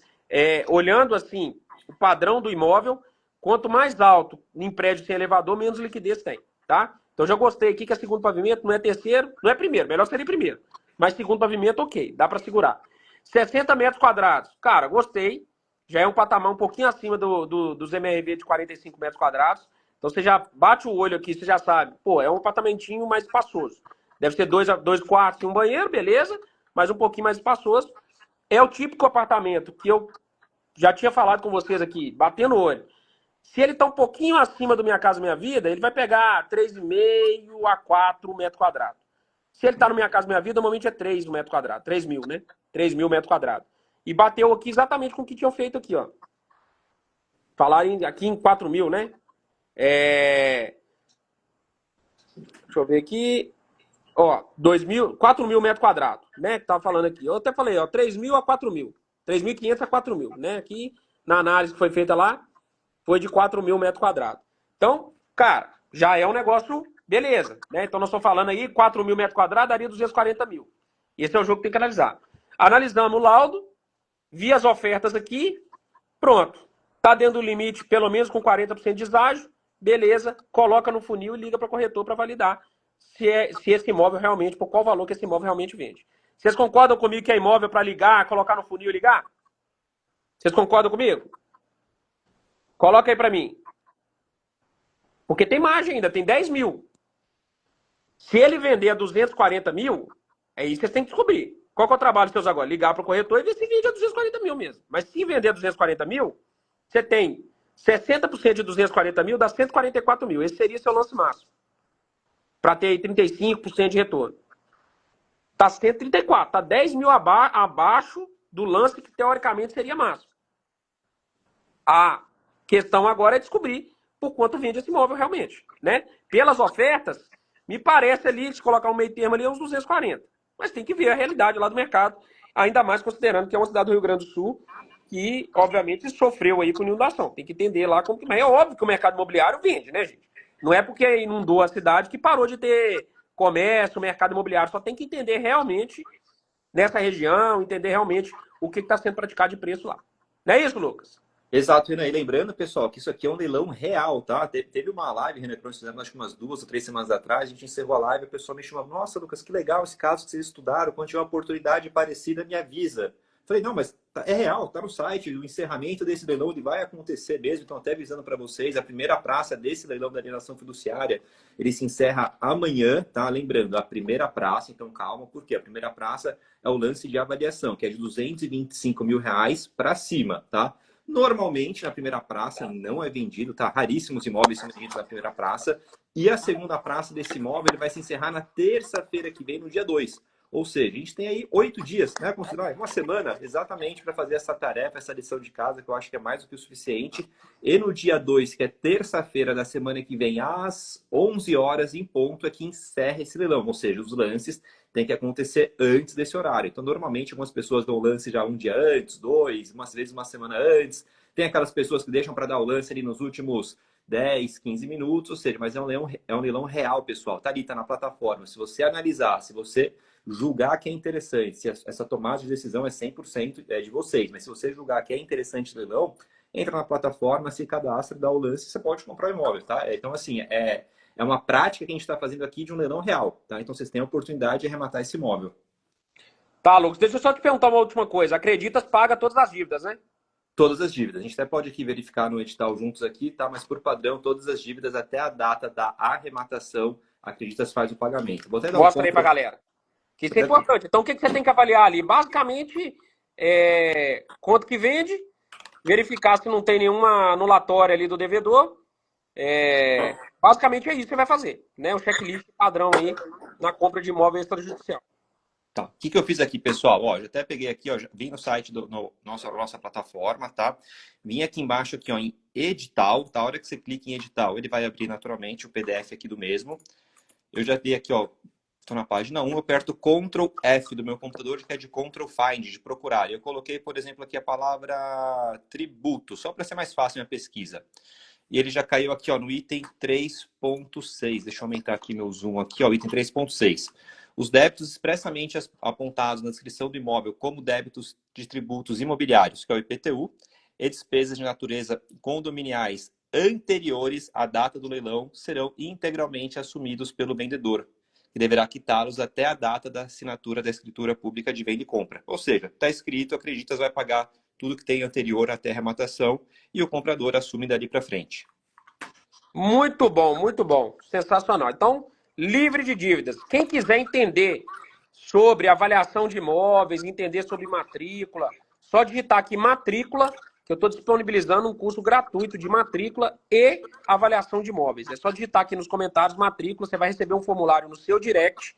olhando assim, o padrão do imóvel, quanto mais alto em prédio sem elevador, menos liquidez tem, tá? Então já gostei aqui que é segundo pavimento, não é terceiro, não é primeiro. Melhor seria primeiro. Mas segundo pavimento, ok, dá para segurar. 60 metros quadrados. Cara, gostei. Já é um patamar um pouquinho acima dos MRV de 45 metros quadrados. Então você já bate o olho aqui, você já sabe. Pô, é um apartamentinho mais espaçoso. Deve ser dois quartos e um banheiro, beleza. Mas um pouquinho mais espaçoso. É o típico apartamento que eu já tinha falado com vocês aqui, batendo o olho. Se ele está um pouquinho acima do Minha Casa Minha Vida, ele vai pegar 3,5 a 4 metros quadrados. Se ele está no Minha Casa Minha Vida, normalmente é 3 no metro quadrado. 3 mil, né? 3 mil metros quadrados. E bateu aqui exatamente com o que tinham feito aqui, ó. Falaram aqui em 4 mil, né? Deixa eu ver aqui. Ó, 4 mil metros quadrados, né? Que tava falando aqui. Eu até falei, ó, 3 mil a 4 mil. 3.500 a 4 mil, né? Aqui, na análise que foi feita lá, foi de 4 mil metros quadrados. Então, cara, já é um negócio, beleza, né? Então nós estamos falando aí, 4 mil metros quadrados daria 240 mil. Esse é o jogo que tem que analisar. Analisamos o laudo, vi as ofertas aqui, pronto. Tá dentro do limite, pelo menos com 40% de deságio, beleza, coloca no funil e liga para o corretor para validar se esse imóvel realmente, por qual valor que esse imóvel realmente vende. Vocês concordam comigo que é imóvel para ligar, colocar no funil e ligar? Vocês concordam comigo? Coloca aí para mim. Porque tem margem ainda, tem 10 mil. Se ele vender a 240 mil, é isso que vocês têm que descobrir. Qual que é o trabalho de seus agora? Ligar para o corretor e ver se vende a 240 mil mesmo. Mas se vender a 240 mil, você tem 60% de 240 mil, dá 144 mil. Esse seria seu lance máximo. Para ter aí 35% de retorno. Está 134, está 10 mil abaixo do lance que teoricamente seria máximo. A questão agora é descobrir por quanto vende esse imóvel realmente, né? Pelas ofertas, me parece ali, se colocar um meio termo ali, é uns 240. Mas tem que ver a realidade lá do mercado, ainda mais considerando que é uma cidade do Rio Grande do Sul que, obviamente, sofreu aí com inundação. Tem que entender lá como que... Mas é óbvio que o mercado imobiliário vende, né, gente? Não é porque inundou a cidade que parou de ter comércio, mercado imobiliário. Só tem que entender realmente nessa região, entender realmente o que está sendo praticado de preço lá. Não é isso, Lucas? Exato, Renan. E lembrando, pessoal, que isso aqui é um leilão real, tá? Teve uma live, Renan, que nós fizemos acho que umas 2 ou 3 semanas atrás, a gente encerrou a live, o pessoal me chamou, nossa, Lucas, que legal esse caso que vocês estudaram, quando tiver uma oportunidade parecida, me avisa. Falei, não, mas é real, tá no site, o encerramento desse leilão ele vai acontecer mesmo, então até avisando para vocês, a primeira praça desse leilão da alienação fiduciária, ele se encerra amanhã, tá? Lembrando, a primeira praça, então calma, porque a primeira praça é o lance de avaliação, que é de R$225 mil para cima, tá? Normalmente, na primeira praça não é vendido, tá? Raríssimos imóveis são vendidos na primeira praça. E a segunda praça desse imóvel ele vai se encerrar na terça-feira que vem, no dia 2. Ou seja, a gente tem aí 8 dias, né? Considerar uma semana exatamente para fazer essa tarefa, essa lição de casa, que eu acho que é mais do que o suficiente. E no dia 2, que é terça-feira da semana que vem, às 11 horas em ponto, é que encerra esse leilão. Ou seja, os lances têm que acontecer antes desse horário. Então, normalmente, algumas pessoas dão o lance já um dia antes, 2, umas vezes uma semana antes. Tem aquelas pessoas que deixam para dar o lance ali nos últimos 10, 15 minutos, ou seja, mas é um leilão real, pessoal. Tá ali, tá na plataforma. Se você analisar, se você julgar que é interessante, se essa tomada de decisão é 100% de vocês, mas se você julgar que é interessante o leilão, entra na plataforma, se cadastra, dá o lance, você pode comprar o imóvel, tá? Então, assim, é uma prática que a gente está fazendo aqui de um leilão real, tá? Então, vocês têm a oportunidade de arrematar esse imóvel. Tá, Lucas, deixa eu só te perguntar uma última coisa. Acreditas paga todas as dívidas, né? Todas as dívidas. A gente até pode aqui verificar no edital juntos aqui, tá? Mas por padrão, todas as dívidas até a data da arrematação, Acreditas faz o pagamento. Vou até dar um Mostra aí pra Ctrl. galera. Que isso é Até... importante. Então, o que que você tem que avaliar ali? Basicamente, quanto que vende, verificar se não tem nenhuma anulatória ali do devedor. Basicamente é isso que você vai fazer, né? O checklist padrão aí na compra de imóvel extrajudicial. Tá. O que eu fiz aqui, pessoal? Ó, já até peguei aqui, ó, já vim no site do nossa plataforma, tá? Vim aqui embaixo aqui, ó, em edital, tá? A hora que você clica em edital, ele vai abrir naturalmente o PDF aqui do mesmo. Eu já dei aqui, ó, estou na página 1, eu aperto Ctrl F do meu computador, que é de Ctrl Find, de procurar. Eu coloquei, por exemplo, aqui a palavra tributo, só para ser mais fácil minha pesquisa. E ele já caiu aqui, ó, no item 3.6. Deixa eu aumentar aqui meu zoom aqui, ó, item 3.6. Os débitos expressamente apontados na descrição do imóvel como débitos de tributos imobiliários, que é o IPTU, e despesas de natureza condominiais anteriores à data do leilão serão integralmente assumidos pelo vendedor, que deverá quitá-los até a data da assinatura da escritura pública de venda e compra. Ou seja, está escrito, Acreditas vai pagar tudo que tem anterior até a arrematação e o comprador assume dali para frente. Muito bom, muito bom. Sensacional. Então, livre de dívidas. Quem quiser entender sobre avaliação de imóveis, entender sobre matrícula, só digitar aqui matrícula, que eu estou disponibilizando um curso gratuito de matrícula e avaliação de imóveis. É só digitar aqui nos comentários matrícula, você vai receber um formulário no seu direct.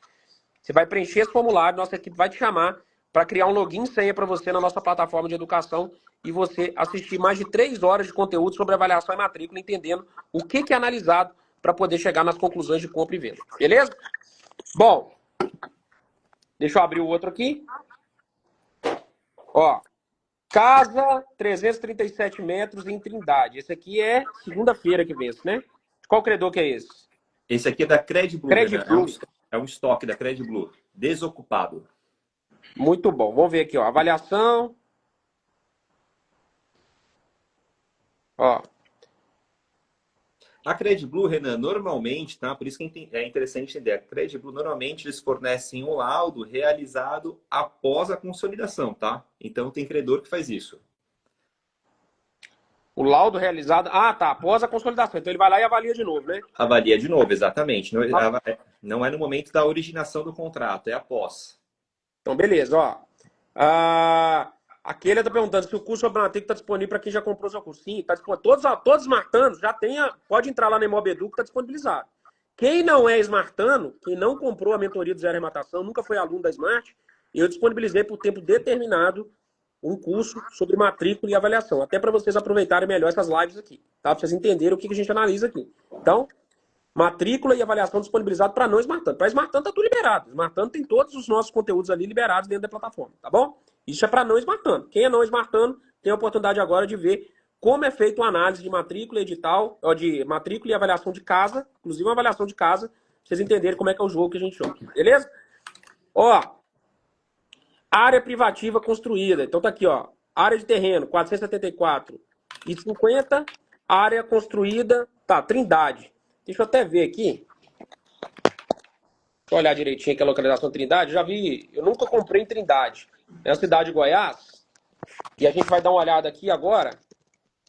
Você vai preencher esse formulário, nossa equipe vai te chamar para criar um login e senha para você na nossa plataforma de educação e você assistir mais de 3 horas de conteúdo sobre avaliação e matrícula, entendendo o que é analisado para poder chegar nas conclusões de compra e venda. Beleza? Bom, deixa eu abrir o outro aqui. Ó, casa 337 metros em Trindade. Esse aqui é segunda-feira que vence, né? Qual credor que é esse? Esse aqui é da CredBlue, né? CredBlue. É um estoque da CredBlue, desocupado. Muito bom. Vamos ver aqui, ó. Avaliação. Ó. A CredBlue, Renan, normalmente, tá? Por isso que é interessante entender. A CredBlue, normalmente, eles fornecem um laudo realizado após a consolidação, tá? Então, tem credor que faz isso. O laudo realizado. Ah, tá. Após a consolidação. Então ele vai lá e avalia de novo, né? Avalia de novo, exatamente. Não é no momento da originação do contrato, é após. Então, beleza, ó. Aquele está perguntando se o curso sobre matrícula está disponível para quem já comprou seu curso. Sim, está disponível. Todos smartanos já tem. Pode entrar lá no Imobedu que está disponibilizado. Quem não é smartano, quem não comprou a mentoria do Zero Arrematação, nunca foi aluno da Smart, eu disponibilizei por tempo determinado um curso sobre matrícula e avaliação. Até para vocês aproveitarem melhor essas lives aqui. Tá? Para vocês entenderem o que a gente analisa aqui. Então, matrícula e avaliação disponibilizado para não smartano. Para smartano tá tudo liberado. Smartano tem todos os nossos conteúdos ali liberados dentro da plataforma, tá bom? Isso é para não smartano. Quem é não smartano tem a oportunidade agora de ver como é feita uma análise de matrícula edital, ó, de matrícula e avaliação de casa, inclusive uma avaliação de casa, pra vocês entenderem como é que é o jogo que a gente joga. Beleza? Ó, área privativa construída. Então tá aqui, ó. Área de terreno, 474,50. Área construída, tá, Trindade. Deixa eu até ver aqui. Deixa eu olhar direitinho aqui a localização de Trindade. Já vi, eu nunca comprei em Trindade. É a cidade de Goiás. E a gente vai dar uma olhada aqui agora.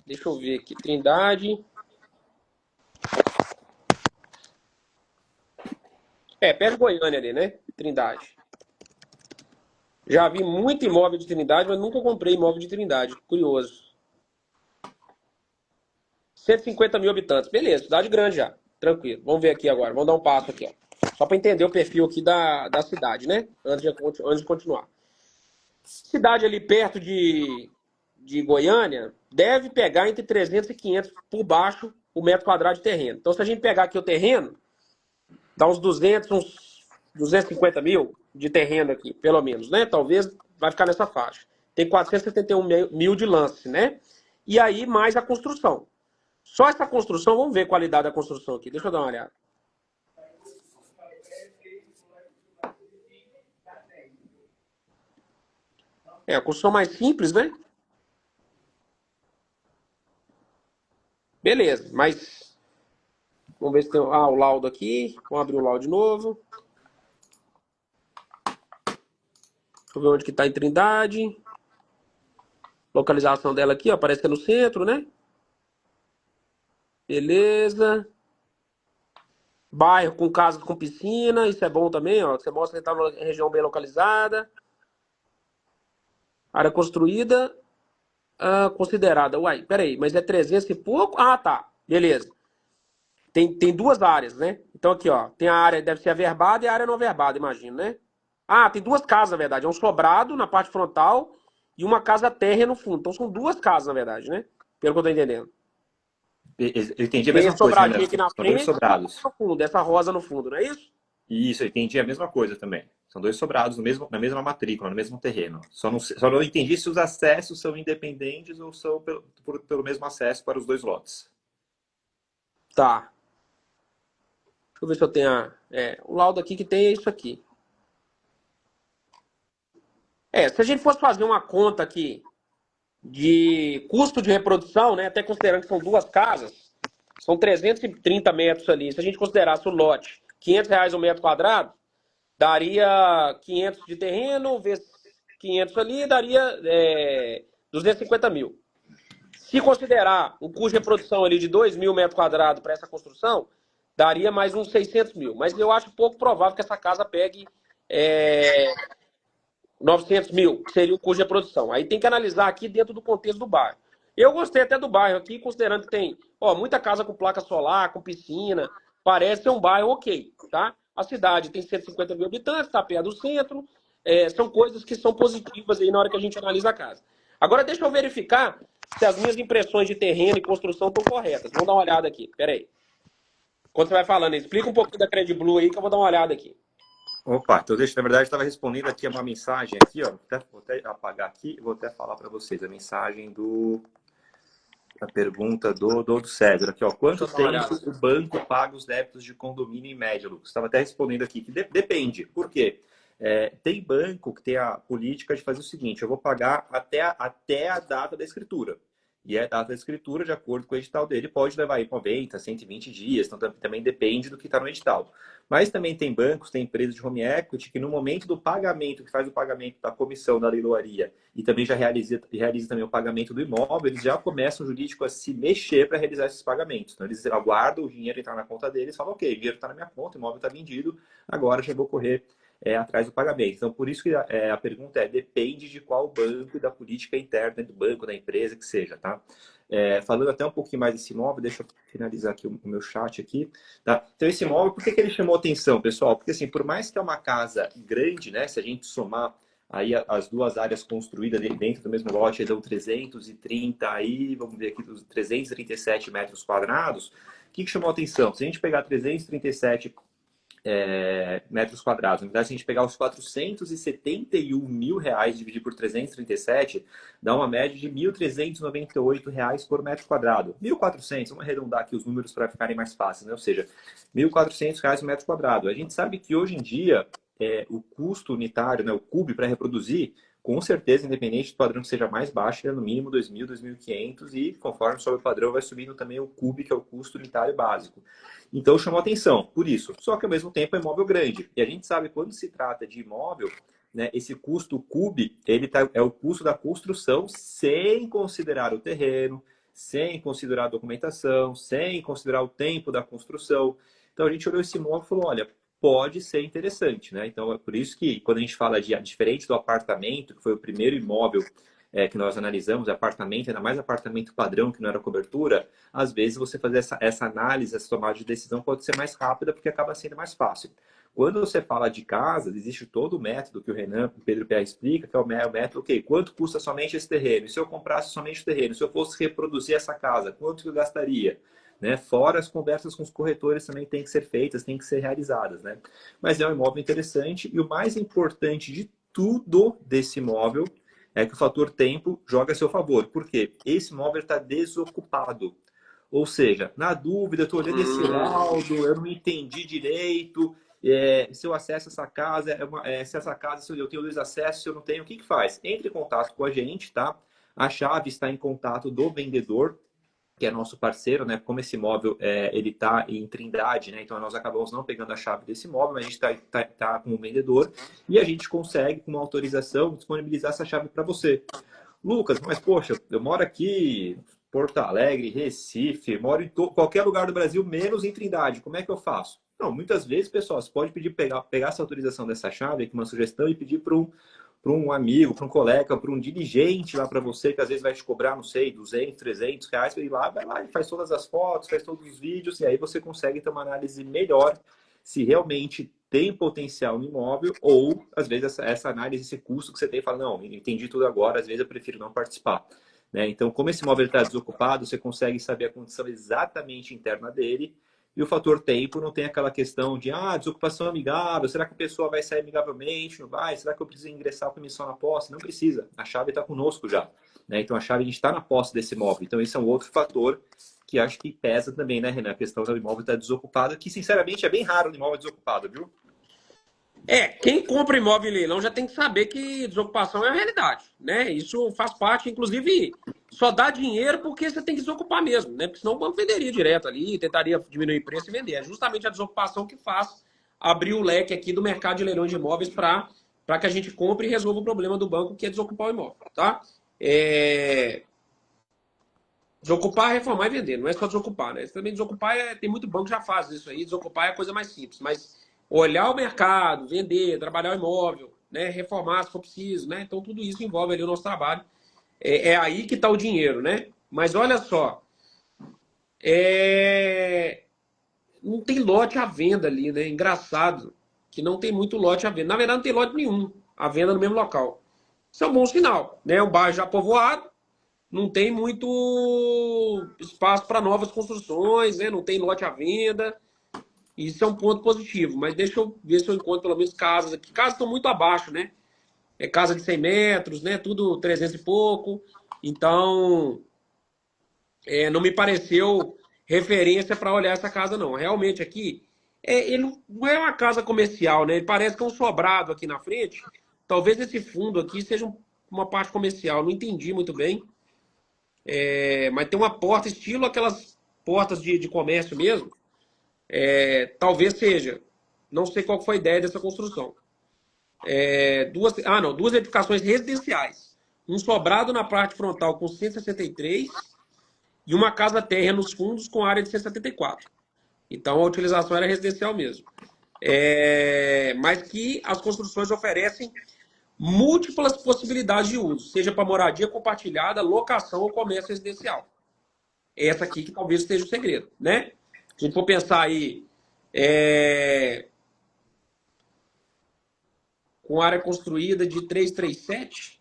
Deixa eu ver aqui. Trindade. Perto de Goiânia ali, né? Trindade. Já vi muito imóvel de Trindade, mas nunca comprei imóvel de Trindade. Curioso. 150 mil habitantes. Beleza, cidade grande já. Tranquilo. Vamos ver aqui agora. Vamos dar um passo aqui, ó. Só para entender o perfil aqui da cidade, né? Antes de continuar. Cidade ali perto de Goiânia deve pegar entre 300 e 500 por baixo o metro quadrado de terreno. Então, se a gente pegar aqui o terreno, dá uns 200, uns 250 mil de terreno aqui, pelo menos, né? Talvez vai ficar nessa faixa. Tem 471 mil de lance, né? E aí, mais a construção. Só essa construção, vamos ver a qualidade da construção aqui. Deixa eu dar uma olhada. A construção mais simples, né? Beleza, mas vamos ver se tem o laudo aqui. Vamos abrir o laudo de novo. eu ver onde que tá em Trindade. Localização dela aqui, ó, parece que é no centro, né? Beleza. Bairro com casas com piscina, isso é bom também, ó. Você mostra que tá numa região bem localizada. Área construída, considerada. Uai, peraí, mas é 300 e pouco? Ah, tá. Beleza. Tem duas áreas, né? Então aqui, ó, tem a área, deve ser averbada e a área não averbada, imagino, né? Ah, tem duas casas, na verdade. É um sobrado na parte frontal e uma casa térrea no fundo. Então são duas casas, na verdade, né? Pelo que eu tô entendendo. Eu entendi a Tem mesma esse coisa, sobradinho Renan. aqui na São dois frente e uma sobrados. no fundo, essa rosa no fundo, não é isso? Isso, eu entendi a mesma coisa também. São dois sobrados no mesmo, na mesma matrícula, no mesmo terreno. Só não entendi se os acessos são independentes ou são pelo mesmo acesso para os dois lotes. Tá. Deixa eu ver se eu tenho o laudo aqui que tem é isso aqui. Se a gente fosse fazer uma conta aqui de custo de reprodução, né, até considerando que são duas casas, são 330 metros ali. Se a gente considerasse o lote R$ 500 o metro quadrado, daria 500 de terreno, vezes 500 ali, daria 250 mil. Se considerar o custo de reprodução ali de 2 mil metros quadrados para essa construção, daria mais uns 600 mil. Mas eu acho pouco provável que essa casa pegue é, 900 mil, que seria o custo de produção. Aí tem que analisar aqui dentro do contexto do bairro. Eu gostei até do bairro aqui, considerando que tem muita casa com placa solar, com piscina. Parece ser um bairro ok, tá? A cidade tem 150 mil habitantes, está perto do centro. São coisas que são positivas aí na hora que a gente analisa a casa. Agora deixa eu verificar se as minhas impressões de terreno e construção estão corretas. Vamos dar uma olhada aqui. Pera aí. Quando você vai falando, explica um pouquinho da Credit Blue aí que eu vou dar uma olhada aqui. Opa, então na verdade, estava respondendo aqui uma mensagem aqui, ó. Vou até apagar aqui, vou até falar para vocês a mensagem a pergunta do César aqui, ó. Quanto tempo o banco paga os débitos de condomínio em média, Lucas? Estava até respondendo aqui que depende. Por quê? Tem banco que tem a política de fazer o seguinte: eu vou pagar até a data da escritura. E a data da escritura, de acordo com o edital dele, pode levar aí 90, 120 dias. Então também depende do que está no edital. Mas também tem bancos, tem empresas de home equity que no momento do pagamento, que faz o pagamento da comissão da leiloaria e também já realiza também o pagamento do imóvel, eles já começam o jurídico a se mexer para realizar esses pagamentos. Então eles aguardam o dinheiro entrar na conta deles e falam, ok, o dinheiro está na minha conta, o imóvel está vendido, agora já vou correr atrás do pagamento. Então, por isso que a pergunta depende de qual banco e da política interna do banco, da empresa, que seja, tá? Falando até um pouquinho mais desse imóvel, deixa eu finalizar aqui o meu chat aqui, tá? Então, esse imóvel, por que ele chamou atenção, pessoal? Porque, assim, por mais que é uma casa grande, né? Se a gente somar aí as duas áreas construídas dentro do mesmo lote, dão 330 aí, vamos ver aqui, 337 metros quadrados. O que chamou atenção? Se a gente pegar 337 metros quadrados. Na verdade, se a gente pegar os 471 mil reais dividir por 337, dá uma média de 1.398 reais por metro quadrado. 1.400, vamos arredondar aqui os números para ficarem mais fáceis, né? Ou seja, 1.400 reais por metro quadrado. A gente sabe que hoje em dia o custo unitário, né, o CUB para reproduzir, com certeza, independente do padrão que seja mais baixo, é no mínimo 2.000, 2.500 e conforme sobe o padrão vai subindo também o CUB, que é o custo unitário básico. Então chamou atenção por isso. Só que ao mesmo tempo é imóvel grande. E a gente sabe quando se trata de imóvel, né, esse custo CUB, é o custo da construção sem considerar o terreno, sem considerar a documentação, sem considerar o tempo da construção. Então a gente olhou esse imóvel e falou, olha, pode ser interessante, né? Então é por isso que quando a gente fala diferente do apartamento, que foi o primeiro imóvel que nós analisamos, apartamento, ainda mais apartamento padrão, que não era cobertura, às vezes você fazer essa análise, essa tomada de decisão pode ser mais rápida, porque acaba sendo mais fácil. Quando você fala de casa, existe todo o método que o Renan, o Pedro Pia explica, que é o método, ok, quanto custa somente esse terreno? E se eu comprasse somente o terreno? Se eu fosse reproduzir essa casa, quanto que eu gastaria? Né? Fora as conversas com os corretores também têm que ser feitas, têm que ser realizadas, né? Mas é um imóvel interessante e o mais importante de tudo desse imóvel é que o fator tempo joga a seu favor. Por quê? Esse imóvel está desocupado. Ou seja, na dúvida, eu estou olhando esse laudo, eu não entendi direito, se eu acesso essa casa, se essa casa, se eu tenho dois acessos, se eu não tenho, o que faz? Entre em contato com a gente, tá? A chave está em contato do vendedor. que é nosso parceiro, né? Como esse imóvel ele está em Trindade, né? Então nós acabamos não pegando a chave desse imóvel, mas a gente tá com o vendedor e a gente consegue, com uma autorização, disponibilizar essa chave para você. Lucas, mas poxa, eu moro aqui em Porto Alegre, Recife, moro em qualquer lugar do Brasil, menos em Trindade. Como é que eu faço? Não, muitas vezes, pessoal, você pode pedir pegar essa autorização dessa chave, aqui uma sugestão, e pedir para um amigo, para um colega, para um dirigente lá para você, que às vezes vai te cobrar, não sei, 200, 300 reais, e lá, vai lá e faz todas as fotos, faz todos os vídeos, e aí você consegue ter uma análise melhor se realmente tem potencial no imóvel, ou às vezes essa análise, esse custo que você tem, fala, não, entendi tudo agora, às vezes eu prefiro não participar. Né? Então, como esse imóvel está desocupado, você consegue saber a condição exatamente interna dele, e o fator tempo não tem aquela questão de desocupação amigável, será que a pessoa vai sair amigavelmente, não vai? Será que eu preciso ingressar a comissão na posse? Não precisa, a chave está conosco já. Né? Então, a chave está na posse desse imóvel. Então, esse é um outro fator que acho que pesa também, né, Renan? A questão do imóvel estar desocupado, que sinceramente é bem raro o imóvel desocupado, viu? Quem compra imóvel em leilão já tem que saber que desocupação é a realidade, né? Isso faz parte, inclusive, só dá dinheiro porque você tem que desocupar mesmo, né? Porque senão o banco venderia direto ali, tentaria diminuir o preço e vender. É justamente a desocupação que faz abrir o leque aqui do mercado de leilão de imóveis para que a gente compre e resolva o problema do banco, que é desocupar o imóvel, tá? Desocupar, reformar e vender, não é só desocupar, né? Também desocupar, tem muito banco que já faz isso aí, desocupar é a coisa mais simples, mas olhar o mercado, vender, trabalhar o imóvel, né? Reformar se for preciso, né? Então tudo isso envolve ali o nosso trabalho. É aí que está o dinheiro, né? Mas olha só, não tem lote à venda ali, né? Engraçado que não tem muito lote à venda. Na verdade, não tem lote nenhum à venda no mesmo local. Isso é um bom sinal, né? Um bairro já povoado, não tem muito espaço para novas construções, né? Não tem lote à venda. Isso é um ponto positivo. Mas deixa eu ver se eu encontro pelo menos casas aqui. Casas estão muito abaixo, né? É casa de 100 metros, né? Tudo 300 e pouco. Então, não me pareceu referência para olhar essa casa, não. Realmente aqui, ele não é uma casa comercial, né? Ele parece que é um sobrado aqui na frente. Talvez esse fundo aqui seja uma parte comercial. Não entendi muito bem. Mas tem uma porta, estilo aquelas portas de comércio mesmo. Talvez seja. Não sei qual foi a ideia dessa construção. Duas edificações residenciais. Um sobrado na parte frontal com 163 e uma casa térrea nos fundos com área de 174. Então a utilização era residencial mesmo. Mas que as construções oferecem múltiplas possibilidades de uso, seja para moradia compartilhada, locação ou comércio residencial. Essa aqui que talvez esteja o segredo, né? Se a gente for pensar aí com área construída de 337,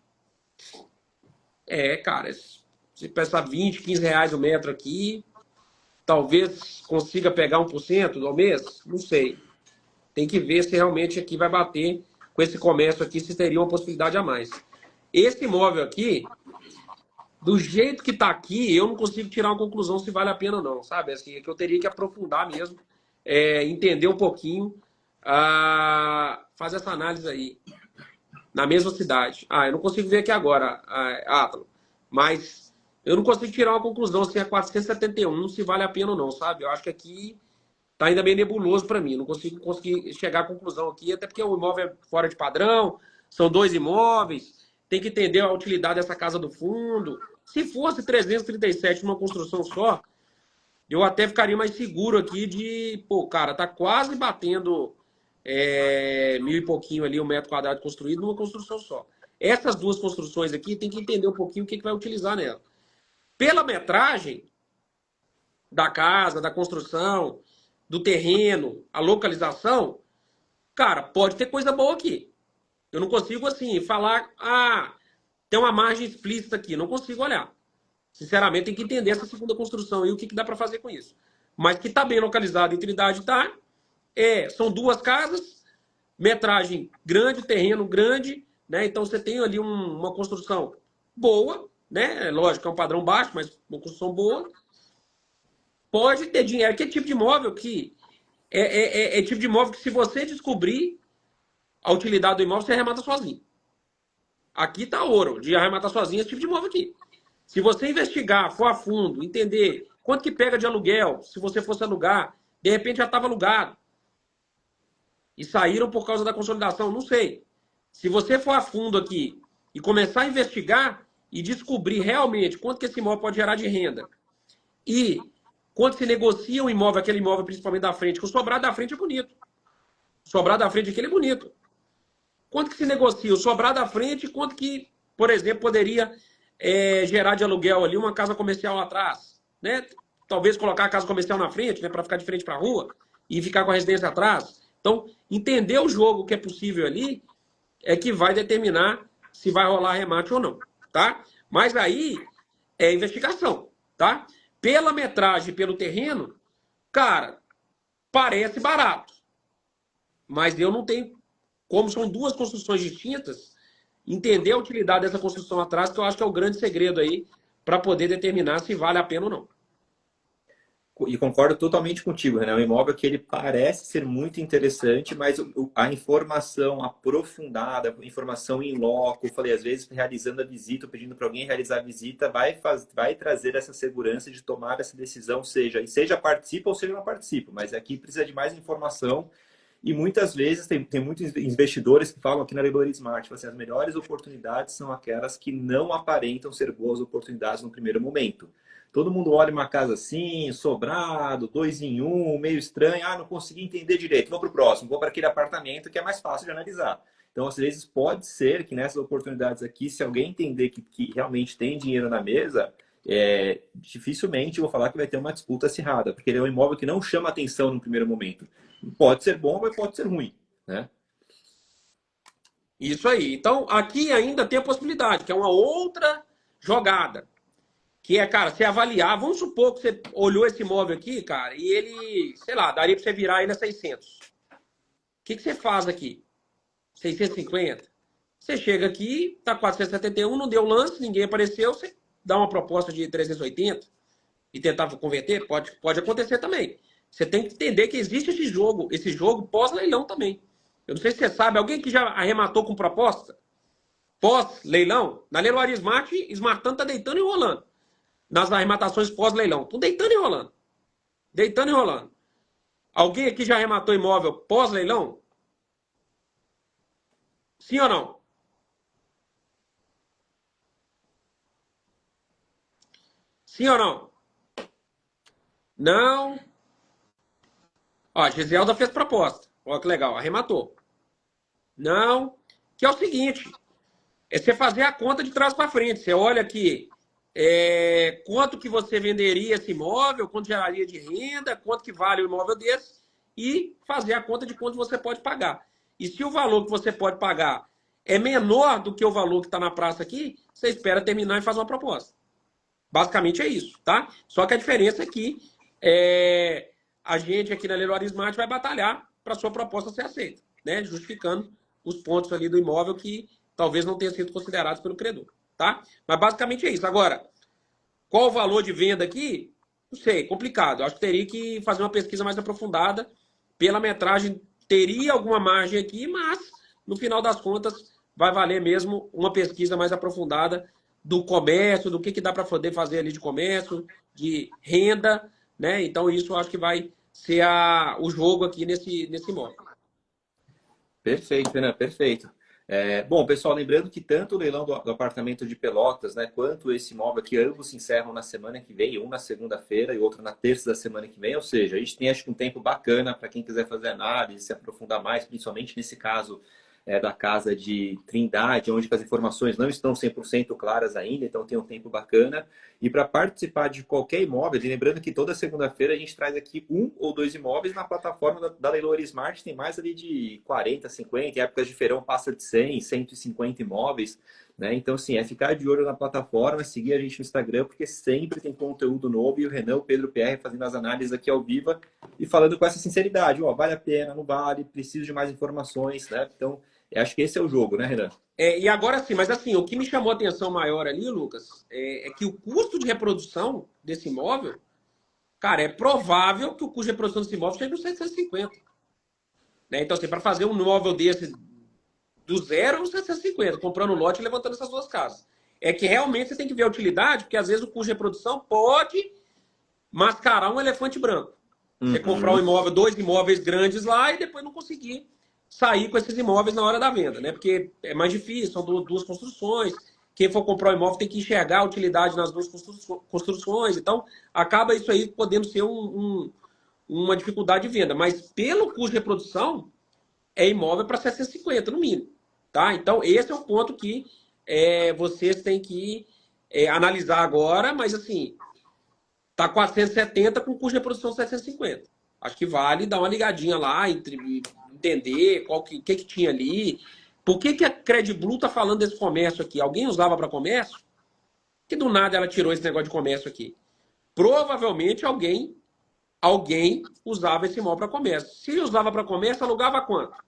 cara, se pensar 20, 15 reais o metro aqui, talvez consiga pegar 1% ao mês, não sei. Tem que ver se realmente aqui vai bater com esse comércio aqui, se teria uma possibilidade a mais. Esse imóvel aqui, do jeito que está aqui, eu não consigo tirar uma conclusão se vale a pena ou não, sabe? Assim, é que eu teria que aprofundar mesmo, entender um pouquinho, fazer essa análise aí, na mesma cidade. Eu não consigo ver aqui agora, Átalo, mas eu não consigo tirar uma conclusão se é 471, se vale a pena ou não, sabe? Eu acho que aqui tá ainda bem nebuloso para mim, não consigo chegar à conclusão aqui, até porque o imóvel é fora de padrão, são 2 imóveis, tem que entender a utilidade dessa casa do fundo. Se fosse 337 numa construção só, eu até ficaria mais seguro aqui de, cara, tá quase batendo 1.000 e pouquinho ali o metro quadrado construído numa construção só. Essas duas construções aqui tem que entender um pouquinho o que vai utilizar nela. Pela metragem da casa, da construção, do terreno, a localização, cara, pode ter coisa boa aqui. Eu não consigo, assim, falar, tem uma margem explícita aqui. Não consigo olhar. Sinceramente, tem que entender essa segunda construção e o que dá para fazer com isso. Mas que está bem localizado em Trindade, tá? São 2 casas, metragem grande, terreno grande, né? Então você tem ali uma construção boa, né? Lógico, é um padrão baixo, mas uma construção boa. Pode ter dinheiro. Que tipo de imóvel que tipo de imóvel que, se você descobrir a utilidade do imóvel, você arremata sozinho. Aqui tá ouro de arrematar sozinho esse tipo de imóvel aqui. Se você investigar, for a fundo, entender quanto que pega de aluguel, se você fosse alugar, de repente já estava alugado e saíram por causa da consolidação, não sei. Se você for a fundo aqui e começar a investigar e descobrir realmente quanto que esse imóvel pode gerar de renda e quanto se negocia um imóvel, aquele imóvel principalmente da frente, que o sobrado da frente é bonito. O sobrado da frente aquele é bonito. Quanto que se negocia o sobrado da frente, quanto que, por exemplo, poderia gerar de aluguel ali uma casa comercial atrás, né? Talvez colocar a casa comercial na frente, né, para ficar de frente para a rua e ficar com a residência atrás. Então, entender o jogo que é possível ali é que vai determinar se vai rolar remate ou não, tá? Mas aí é investigação, tá? Pela metragem, pelo terreno, cara, parece barato. Mas eu não tenho, como são duas construções distintas, entender a utilidade dessa construção atrás, que eu acho que é o grande segredo aí para poder determinar se vale a pena ou não. E concordo totalmente contigo, Renan. É um imóvel que ele parece ser muito interessante, mas a informação aprofundada, a informação em loco, eu falei, às vezes realizando a visita, pedindo para alguém realizar a visita, vai trazer essa segurança de tomar essa decisão, seja participa ou seja não participa, mas aqui precisa de mais informação. E muitas vezes tem muitos investidores que falam aqui na Leiloaria Smart, assim, as melhores oportunidades são aquelas que não aparentam ser boas oportunidades no primeiro momento. Todo mundo olha uma casa assim, sobrado, 2 em 1, meio estranho. Ah, não consegui entender direito. Vou para o próximo, vou para aquele apartamento que é mais fácil de analisar. Então, às vezes, pode ser que nessas oportunidades aqui, se alguém entender que realmente tem dinheiro na mesa, dificilmente eu vou falar que vai ter uma disputa acirrada, porque ele é um imóvel que não chama atenção no primeiro momento. Pode ser bom, mas pode ser ruim, né? Isso aí. Então, aqui ainda tem a possibilidade, que é uma outra jogada. Que é, cara, você avaliar, vamos supor que você olhou esse imóvel aqui, cara, e ele, sei lá, daria para você virar ele a 600. O que você faz aqui? 650? Você chega aqui, tá 471, não deu lance, ninguém apareceu, você dá uma proposta de 380 e tentar converter, pode acontecer também. Você tem que entender que existe esse jogo pós-leilão também. Eu não sei se você sabe, alguém que já arrematou com proposta pós-leilão, na Leiloaria Smart, Smartando tá deitando e rolando. Nas arrematações pós-leilão. Estão deitando e rolando. Deitando e rolando. Alguém aqui já arrematou imóvel pós-leilão? Sim ou não? Sim ou não? Não. Ó, a Giselda fez proposta. Ó, que legal. Arrematou. Não. Que é o seguinte. É você fazer a conta de trás para frente. Você olha aqui. Quanto que você venderia esse imóvel, quanto geraria de renda, quanto que vale o imóvel desse e fazer a conta de quanto você pode pagar. E se o valor que você pode pagar é menor do que o valor que está na praça aqui, você espera terminar e faz uma proposta. Basicamente é isso, tá? Só que a diferença é que a gente aqui na Leiloaria Smart vai batalhar para sua proposta ser aceita, né? Justificando os pontos ali do imóvel que talvez não tenham sido considerados pelo credor. Tá? Mas basicamente é isso. Agora, qual o valor de venda aqui? Não sei, complicado. Acho que teria que fazer uma pesquisa mais aprofundada. Pela metragem, teria alguma margem aqui, mas no final das contas vai valer mesmo uma pesquisa mais aprofundada do comércio, do que dá para poder fazer ali de comércio, de renda, né? Então isso eu acho que vai ser o jogo aqui nesse imóvel. Perfeito, Renan, perfeito. Bom, pessoal, lembrando que tanto o leilão do apartamento de Pelotas, né, quanto esse imóvel aqui, ambos se encerram na semana que vem, um na segunda-feira e outro na terça da semana que vem. Ou seja, a gente tem, acho que, um tempo bacana para quem quiser fazer análise, se aprofundar mais, principalmente nesse caso da casa de Trindade, onde as informações não estão 100% claras ainda, então tem um tempo bacana. E para participar de qualquer imóvel, e lembrando que toda segunda-feira a gente traz aqui 1 ou 2 imóveis na plataforma da Leiloaria Smart, tem mais ali de 40, 50, em épocas de feirão passa de 100, 150 imóveis, né? Então, assim, ficar de olho na plataforma, seguir a gente no Instagram, porque sempre tem conteúdo novo, e o Renan, o Pedro PR fazendo as análises aqui ao vivo e falando com essa sinceridade, ó, vale a pena, não vale, preciso de mais informações, né? Então, acho que esse é o jogo, né, Renan? E agora sim, mas assim, o que me chamou a atenção maior ali, Lucas, é que o custo de reprodução desse imóvel, cara, é provável que o custo de reprodução desse imóvel chegue nos 750. Né? Então, assim, para fazer um imóvel desse do zero, uns 750, comprando um lote e levantando essas duas casas. é que realmente você tem que ver a utilidade, porque às vezes o custo de reprodução pode mascarar um elefante branco. Você comprar um imóvel, 2 imóveis grandes lá e depois não conseguir sair com esses imóveis na hora da venda, né? Porque é mais difícil, são duas construções. Quem for comprar o imóvel tem que enxergar a utilidade nas duas construções. Então, acaba isso aí podendo ser uma dificuldade de venda. Mas pelo custo de reprodução, é imóvel para 750 no mínimo. Tá? Então, esse é um ponto que vocês têm que analisar agora, mas assim, tá 470 com custo de reprodução 750. Acho que vale dar uma ligadinha lá, entender que tinha ali. Por que a Credblue tá falando desse comércio aqui? Alguém usava para comércio? Que do nada ela tirou esse negócio de comércio aqui. Provavelmente alguém usava esse imóvel para comércio. Se usava para comércio, alugava quanto?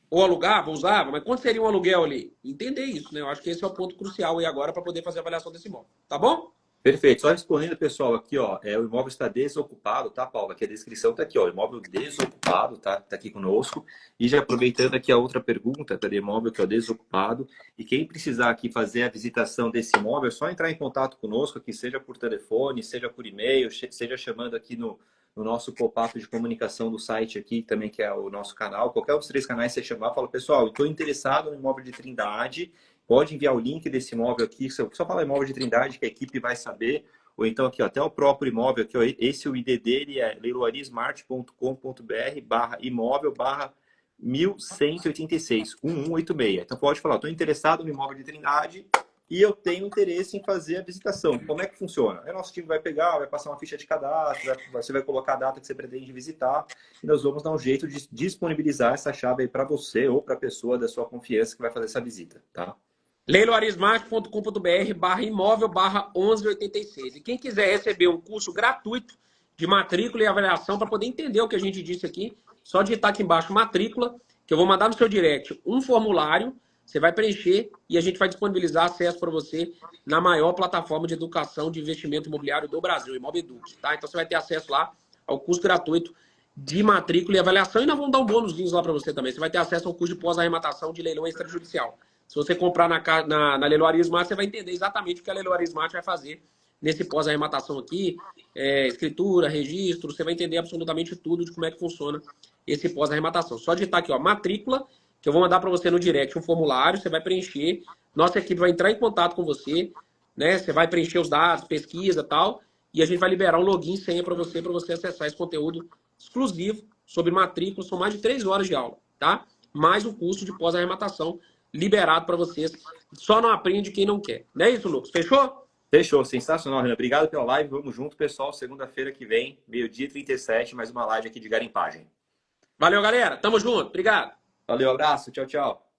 Ou alugava, usava, mas quanto seria um aluguel ali? Entender isso, né? Eu acho que esse é o ponto crucial aí agora para poder fazer a avaliação desse imóvel. Tá bom? Perfeito. Só respondendo, pessoal, aqui, ó, o imóvel está desocupado, tá, Paulo? Aqui a descrição tá aqui, ó, imóvel desocupado, tá? Tá aqui conosco. E já aproveitando aqui a outra pergunta, tá, de imóvel que é o desocupado. E quem precisar aqui fazer a visitação desse imóvel, é só entrar em contato conosco aqui, seja por telefone, seja por e-mail, seja chamando aqui no nosso pop-up de comunicação do site aqui, também que é o nosso canal. Qualquer um dos 3 canais você chamar, fala, pessoal, estou interessado no imóvel de Trindade. Pode enviar o link desse imóvel aqui, só falar imóvel de Trindade, que a equipe vai saber. Ou então aqui, ó, até o próprio imóvel, aqui, ó, esse o ID dele é leiloariasmart.com.br/imóvel/1186, 1186. Então pode falar, estou interessado no imóvel de Trindade e eu tenho interesse em fazer a visitação. Como é que funciona? Aí nosso time vai pegar, vai passar uma ficha de cadastro, você vai colocar a data que você pretende visitar e nós vamos dar um jeito de disponibilizar essa chave aí para você ou para a pessoa da sua confiança que vai fazer essa visita, tá? leiloariasmart.com.br/imóvel/1186. E quem quiser receber um curso gratuito de matrícula e avaliação para poder entender o que a gente disse aqui, só digitar aqui embaixo matrícula, que eu vou mandar no seu direct um formulário, você vai preencher e a gente vai disponibilizar acesso para você na maior plataforma de educação de investimento imobiliário do Brasil, Imobeduc, tá? Então você vai ter acesso lá ao curso gratuito de matrícula e avaliação e nós vamos dar um bônus lá para você também. Você vai ter acesso ao curso de pós-arrematação de leilão extrajudicial. Se você comprar na Leiloaria Smart, você vai entender exatamente o que a Leiloaria Smart vai fazer nesse pós-arrematação aqui. Escritura, registro, você vai entender absolutamente tudo de como é que funciona esse pós-arrematação. Só digitar aqui, ó, matrícula, que eu vou mandar para você no direct um formulário, você vai preencher, nossa equipe vai entrar em contato com você, né? Você vai preencher os dados, pesquisa e tal, e a gente vai liberar um login e senha para você acessar esse conteúdo exclusivo sobre matrícula. São mais de 3 horas de aula, tá? Mais o curso de pós-arrematação liberado para vocês. Só não aprende quem não quer. Não é isso, Lucas? Fechou? Fechou. Sensacional, Renan. Obrigado pela live. Vamos junto, pessoal. Segunda-feira que vem, meio-dia 37, mais uma live aqui de garimpagem. Valeu, galera. Tamo junto. Obrigado. Valeu, abraço. Tchau, tchau.